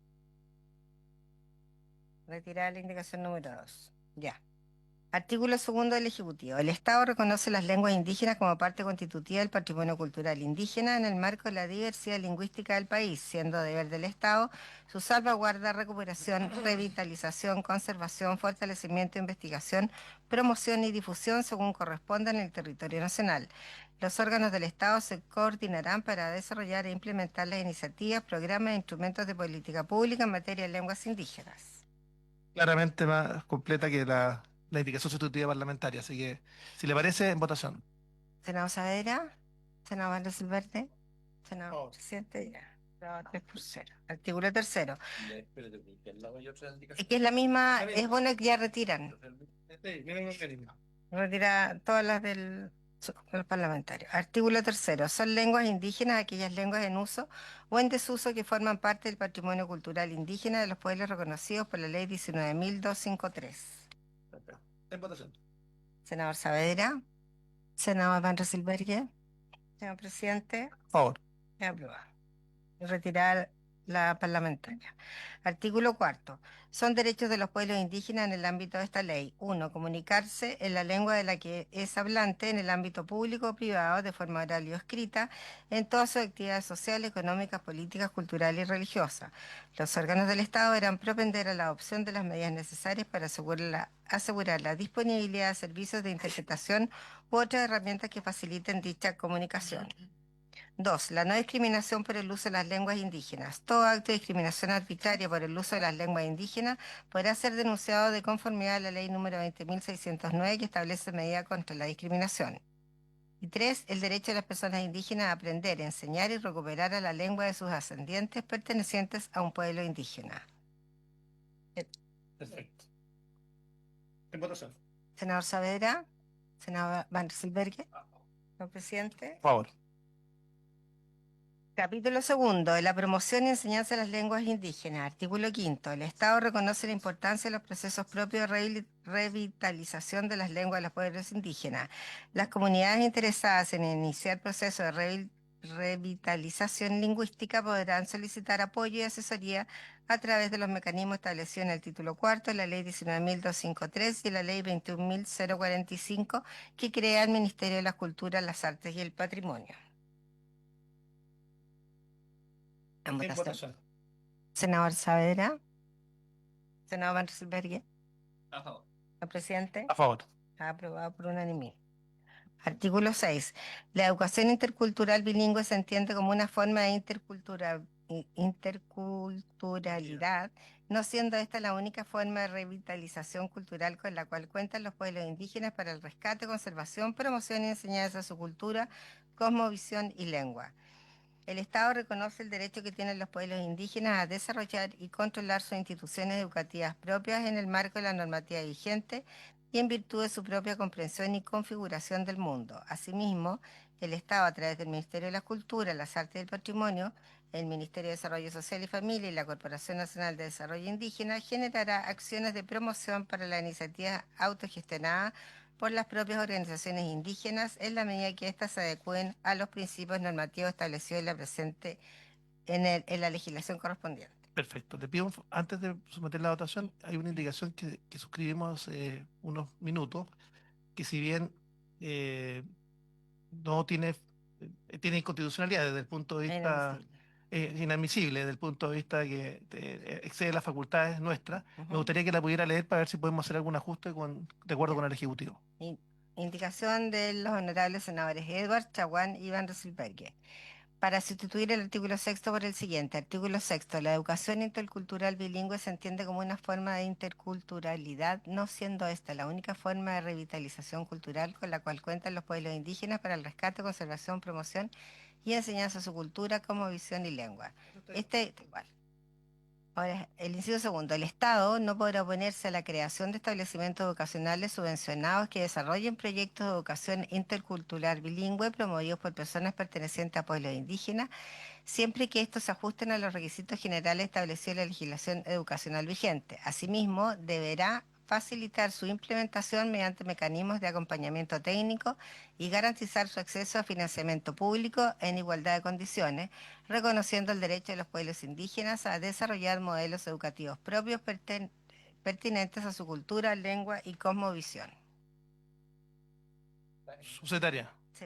Retirar la indicación número 2. Ya. Artículo 2 del Ejecutivo. El Estado reconoce las lenguas indígenas como parte constitutiva del patrimonio cultural indígena en el marco de la diversidad lingüística del país, siendo deber del Estado su salvaguarda, recuperación, revitalización, conservación, fortalecimiento, investigación, promoción y difusión según corresponda en el territorio nacional. Los órganos del Estado se coordinarán para desarrollar e implementar las iniciativas, programas e instrumentos de política pública en materia de lenguas indígenas. Claramente más completa que la indicación sustitutiva parlamentaria. Así que, si le parece, en votación. Senador Saavedra, senador Van Rysselberghe, senador favor. presidente, ya. 3-0. Artículo 3. Espérate, porque al lado hay otra indicación. Es que es la misma, Está bien. es bueno que ya retiran. Sí, miren el cariño. Retira todas las de los parlamentarios. Artículo 3. Son lenguas indígenas aquellas lenguas en uso o en desuso que forman parte del patrimonio cultural indígena de los pueblos reconocidos por la ley 19.253. En votación. Senador Saavedra, senador Van Rysselberghe, señor presidente, Por favor. aprobado. Retirar la parlamentaria. Artículo 4. Son derechos de los pueblos indígenas en el ámbito de esta ley. 1. Comunicarse en la lengua de la que es hablante en el ámbito público o privado de forma oral y o escrita en todas sus actividades sociales, económicas, políticas, culturales y religiosas. Los órganos del Estado deberán propender a la adopción de las medidas necesarias para asegurar la disponibilidad de servicios de interpretación u otras herramientas que faciliten dicha comunicación. 2. La no discriminación por el uso de las lenguas indígenas. Todo acto de discriminación arbitraria por el uso de las lenguas indígenas podrá ser denunciado de conformidad a la ley número 20.609 que establece medidas contra la discriminación. Y 3. El derecho de las personas indígenas a aprender, enseñar y recuperar a la lengua de sus ascendientes pertenecientes a un pueblo indígena. Perfecto. En votación. Senador Saavedra, senador Van Rysselberghe, señor presidente. Por favor. Capítulo 2. De la promoción y enseñanza de las lenguas indígenas. Artículo 5. El Estado reconoce la importancia de los procesos propios de revitalización de las lenguas de los pueblos indígenas. Las comunidades interesadas en iniciar procesos de revitalización lingüística podrán solicitar apoyo y asesoría a través de los mecanismos establecidos en el título 4 de la ley 19.253 y la ley 21.045 que crea el Ministerio de las Culturas, las Artes y el Patrimonio. En En votación. votación. Senador Saavedra. Senador Van Rysselberghe. A favor. Señor presidente. A favor. Aprobado por unanimidad. Artículo 6. La educación intercultural bilingüe se entiende como una forma de interculturalidad, no siendo esta la única forma de revitalización cultural con la cual cuentan los pueblos indígenas para el rescate, conservación, promoción y enseñanza de su cultura, cosmovisión y lengua. El Estado reconoce el derecho que tienen los pueblos indígenas a desarrollar y controlar sus instituciones educativas propias en el marco de la normativa vigente y en virtud de su propia comprensión y configuración del mundo. Asimismo, el Estado, a través del Ministerio de la Cultura, las Artes y el Patrimonio, el Ministerio de Desarrollo Social y Familia y la Corporación Nacional de Desarrollo Indígena, generará acciones de promoción para la iniciativa autogestionada por las propias organizaciones indígenas en la medida que éstas se adecúen a los principios normativos establecidos en la legislación correspondiente. Perfecto. Te pido, antes de someter la votación, hay una indicación que suscribimos hace unos minutos, que si bien no tiene, tiene inconstitucionalidad desde el punto de vista inadmisible, desde el punto de vista que excede las facultades nuestras, me gustaría que la pudiera leer para ver si podemos hacer algún ajuste de acuerdo con el Ejecutivo. Indicación de los honorables senadores Edward Chaguán y Van Rysselberghe. Para sustituir el artículo 6 por el siguiente. Artículo 6. La educación intercultural bilingüe se entiende como una forma de interculturalidad, no siendo esta la única forma de revitalización cultural con la cual cuentan los pueblos indígenas para el rescate, conservación, promoción y enseñanza de su cultura, cosmovisión y lengua. Igual. Ahora, el inciso segundo. El Estado no podrá oponerse a la creación de establecimientos educacionales subvencionados que desarrollen proyectos de educación intercultural bilingüe promovidos por personas pertenecientes a pueblos indígenas, siempre que estos se ajusten a los requisitos generales establecidos en la legislación educacional vigente. Asimismo, deberá facilitar su implementación mediante mecanismos de acompañamiento técnico y garantizar su acceso a financiamiento público en igualdad de condiciones, reconociendo el derecho de los pueblos indígenas a desarrollar modelos educativos propios pertinentes a su cultura, lengua y cosmovisión. Subsecretaria. Sí.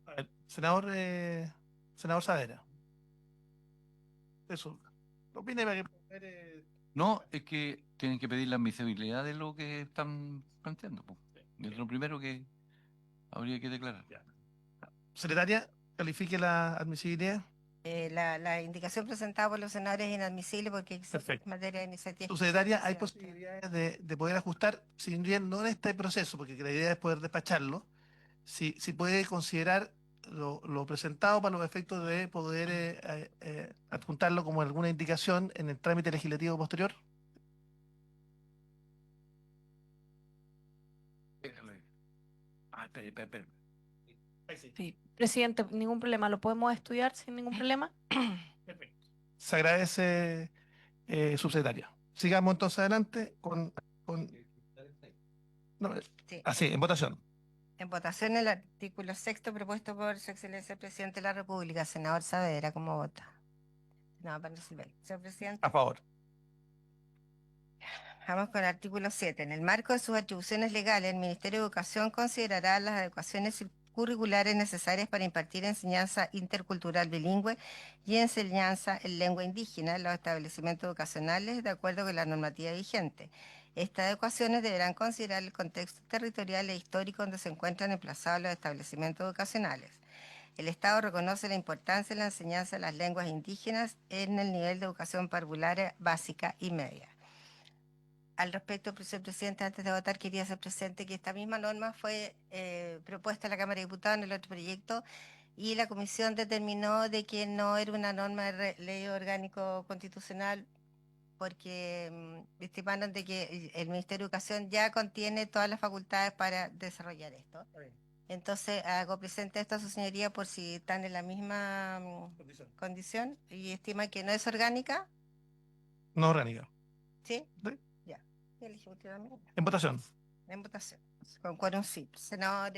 A ver, senador Saavedra. Eso. Opine para que... No, es que tienen que pedir la admisibilidad de lo que están planteando, po. Es lo primero que habría que declarar. Secretaria, califique la admisibilidad. La indicación presentada por los senadores es inadmisible porque es Perfecto. materia de iniciativa. Subsecretaria, hay presidente. posibilidades de poder ajustar, si bien no en este proceso, porque la idea es poder despacharlo, si puede considerar lo presentado para los efectos de poder adjuntarlo como alguna indicación en el trámite legislativo posterior. Espera. Sí, presidente, ningún problema, lo podemos estudiar sin ningún problema. Se agradece, subsecretaria. Sigamos entonces adelante con no, Sí. así, en votación. En votación el artículo 6 propuesto por su excelencia el presidente de la República, senador Saavedra, ¿cómo vota? Senador Van Rysselberghe. Señor presidente. A favor. Vamos con el artículo 7. En el marco de sus atribuciones legales, el Ministerio de Educación considerará las adecuaciones curriculares necesarias para impartir enseñanza intercultural bilingüe y enseñanza en lengua indígena en los establecimientos educacionales de acuerdo con la normativa vigente. Estas adecuaciones deberán considerar el contexto territorial e histórico donde se encuentran emplazados los establecimientos educacionales. El Estado reconoce la importancia de la enseñanza de las lenguas indígenas en el nivel de educación parvularia básica y media. Al respecto, señor presidente, antes de votar quería hacer presente que esta misma norma fue propuesta a la Cámara de Diputados en el otro proyecto y la Comisión determinó de que no era una norma de ley orgánico constitucional porque estimaron de que el Ministerio de Educación ya contiene todas las facultades para desarrollar esto. Entonces hago presente esto a su señoría por si están en la misma condición y estima que no es orgánica. No orgánica. ¿Sí? Sí. Ya. Y el Ejecutivo también. En votación. En votación. Con quórum sí. Senador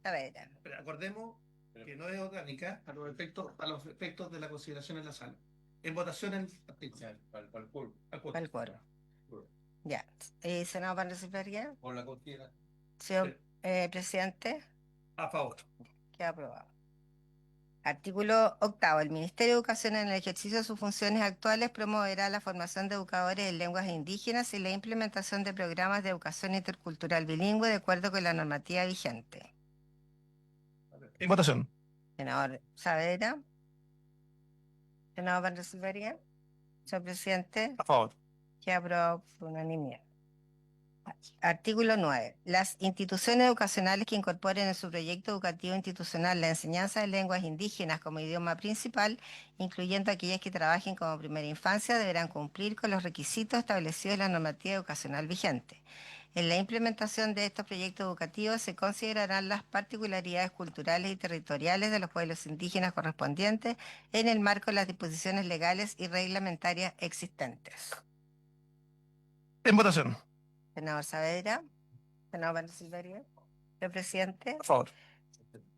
Saavedra. Pero acordemos que no es orgánica a los efectos de la consideración en la sala. En votación el artículo. ¿Cuál quórum? Ya. Senador Van Rysselberghe. Por la consideración. Señor presidente. A favor. Queda aprobado. Artículo 8. El Ministerio de Educación, en el ejercicio de sus funciones actuales, promoverá la formación de educadores en lenguas indígenas y la implementación de programas de educación intercultural bilingüe de acuerdo con la normativa vigente. En votación. Senador Saavedra. Senador Van Rysselberghe. Señor presidente, A favor. queda aprobado por unanimidad. Artículo 9. Las instituciones educacionales que incorporen en su proyecto educativo institucional la enseñanza de lenguas indígenas como idioma principal, incluyendo aquellas que trabajen como primera infancia, deberán cumplir con los requisitos establecidos en la normativa educacional vigente. En la implementación de estos proyectos educativos se considerarán las particularidades culturales y territoriales de los pueblos indígenas correspondientes en el marco de las disposiciones legales y reglamentarias existentes. En votación. Senador Saavedra. Senador Van Rysselberghe. Señor presidente, A favor.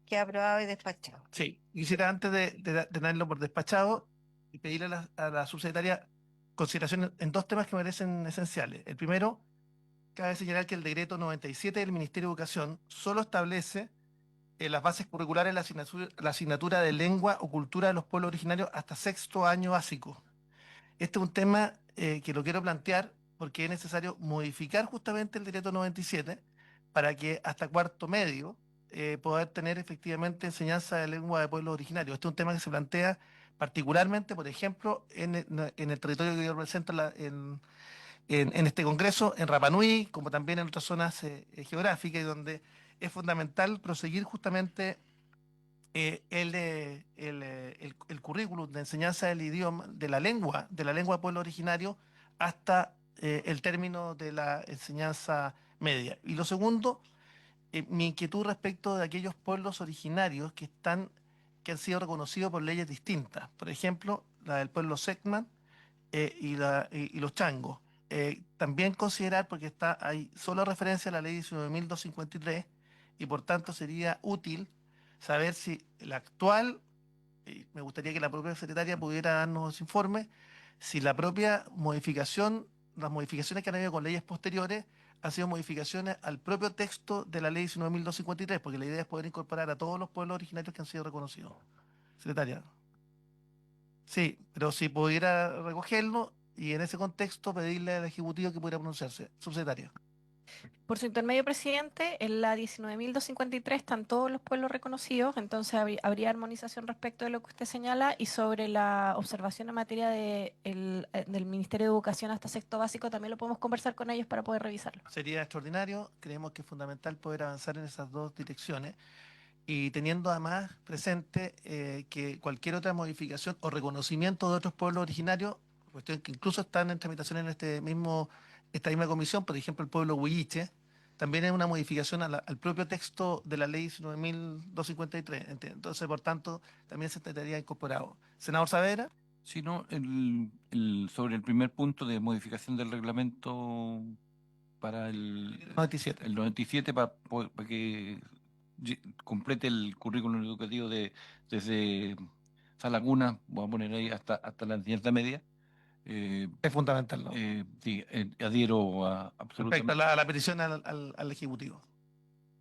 queda aprobado y despachado. Sí. Quisiera, antes de tenerlo por despachado, y pedirle a la subsecretaria consideraciones en dos temas que me parecen esenciales. El primero, cabe señalar que el decreto 97 del Ministerio de Educación solo establece las bases curriculares de la asignatura de lengua o cultura de los pueblos originarios hasta sexto año básico. Este es un tema que lo quiero plantear porque es necesario modificar justamente el decreto 97 para que hasta cuarto medio poder tener efectivamente enseñanza de lengua de pueblos originarios. Este es un tema que se plantea particularmente, por ejemplo, en el territorio que yo represento en este Congreso, en Rapa Nui, como también en otras zonas geográficas, y donde es fundamental proseguir justamente el currículum de enseñanza del idioma, de la lengua de pueblo originario, hasta el término de la enseñanza media. Y lo segundo, mi inquietud respecto de aquellos pueblos originarios que han sido reconocidos por leyes distintas. Por ejemplo, la del pueblo Secman y los changos. También considerar, porque hay solo referencia a la ley 19.253, y por tanto sería útil saber si la actual, me gustaría que la propia secretaria pudiera darnos informes, si la propia modificación, las modificaciones que han habido con leyes posteriores, han sido modificaciones al propio texto de la ley 19.253, porque la idea es poder incorporar a todos los pueblos originarios que han sido reconocidos. Secretaria. Sí, pero si pudiera recogerlo y en ese contexto pedirle al Ejecutivo que pudiera pronunciarse. Subsecretaria. Por su intermedio, presidente, en la 19.253 están todos los pueblos reconocidos, entonces habría armonización respecto de lo que usted señala y sobre la observación en materia del Ministerio de Educación hasta sexto básico, también lo podemos conversar con ellos para poder revisarlo. Sería extraordinario, creemos que es fundamental poder avanzar en esas dos direcciones y teniendo además presente que cualquier otra modificación o reconocimiento de otros pueblos originarios, cuestión que incluso están en tramitación en esta misma comisión, por ejemplo el pueblo huilliche, también es una modificación al propio texto de la ley 9.253. Entonces, por tanto, también se estaría incorporado. Senador Saavedra. Sino sobre el primer punto de modificación del reglamento para el 97. El 97 para que complete el currículum educativo desde sala cuna, voy a poner ahí hasta la enseñanza media. Es fundamental, ¿no? Sí, adhiero Respecto absolutamente. a la petición al Ejecutivo.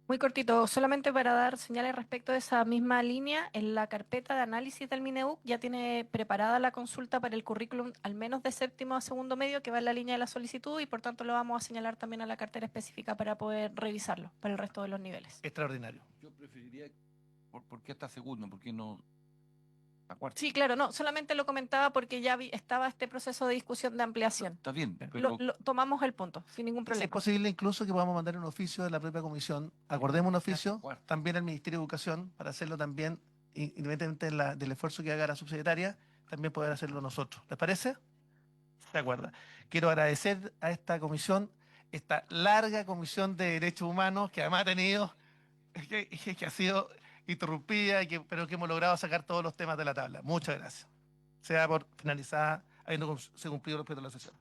Muy cortito, solamente para dar señales respecto de esa misma línea, en la carpeta de análisis del Mineduc ya tiene preparada la consulta para el currículum al menos de séptimo a segundo medio que va en la línea de la solicitud y por tanto lo vamos a señalar también a la cartera específica para poder revisarlo para el resto de los niveles. Extraordinario. Yo preferiría, ¿por qué hasta segundo? ¿Por qué no a cuarto? Sí, claro, no, solamente lo comentaba porque ya estaba este proceso de discusión de ampliación. Está bien, pero Tomamos el punto, sin ningún Si problema. es posible incluso que podamos mandar un oficio de la propia comisión, acordemos un oficio Cuarto. también al Ministerio de Educación para hacerlo también, independientemente del esfuerzo que haga la subsecretaria, también poder hacerlo nosotros. ¿Les parece? De acuerdo. Quiero agradecer a esta comisión, esta larga comisión de derechos humanos que además ha tenido, que ha sido interrumpida, pero que hemos logrado sacar todos los temas de la tabla. Muchas gracias. Sea por finalizada, habiendo se cumplido el respeto de la sesión.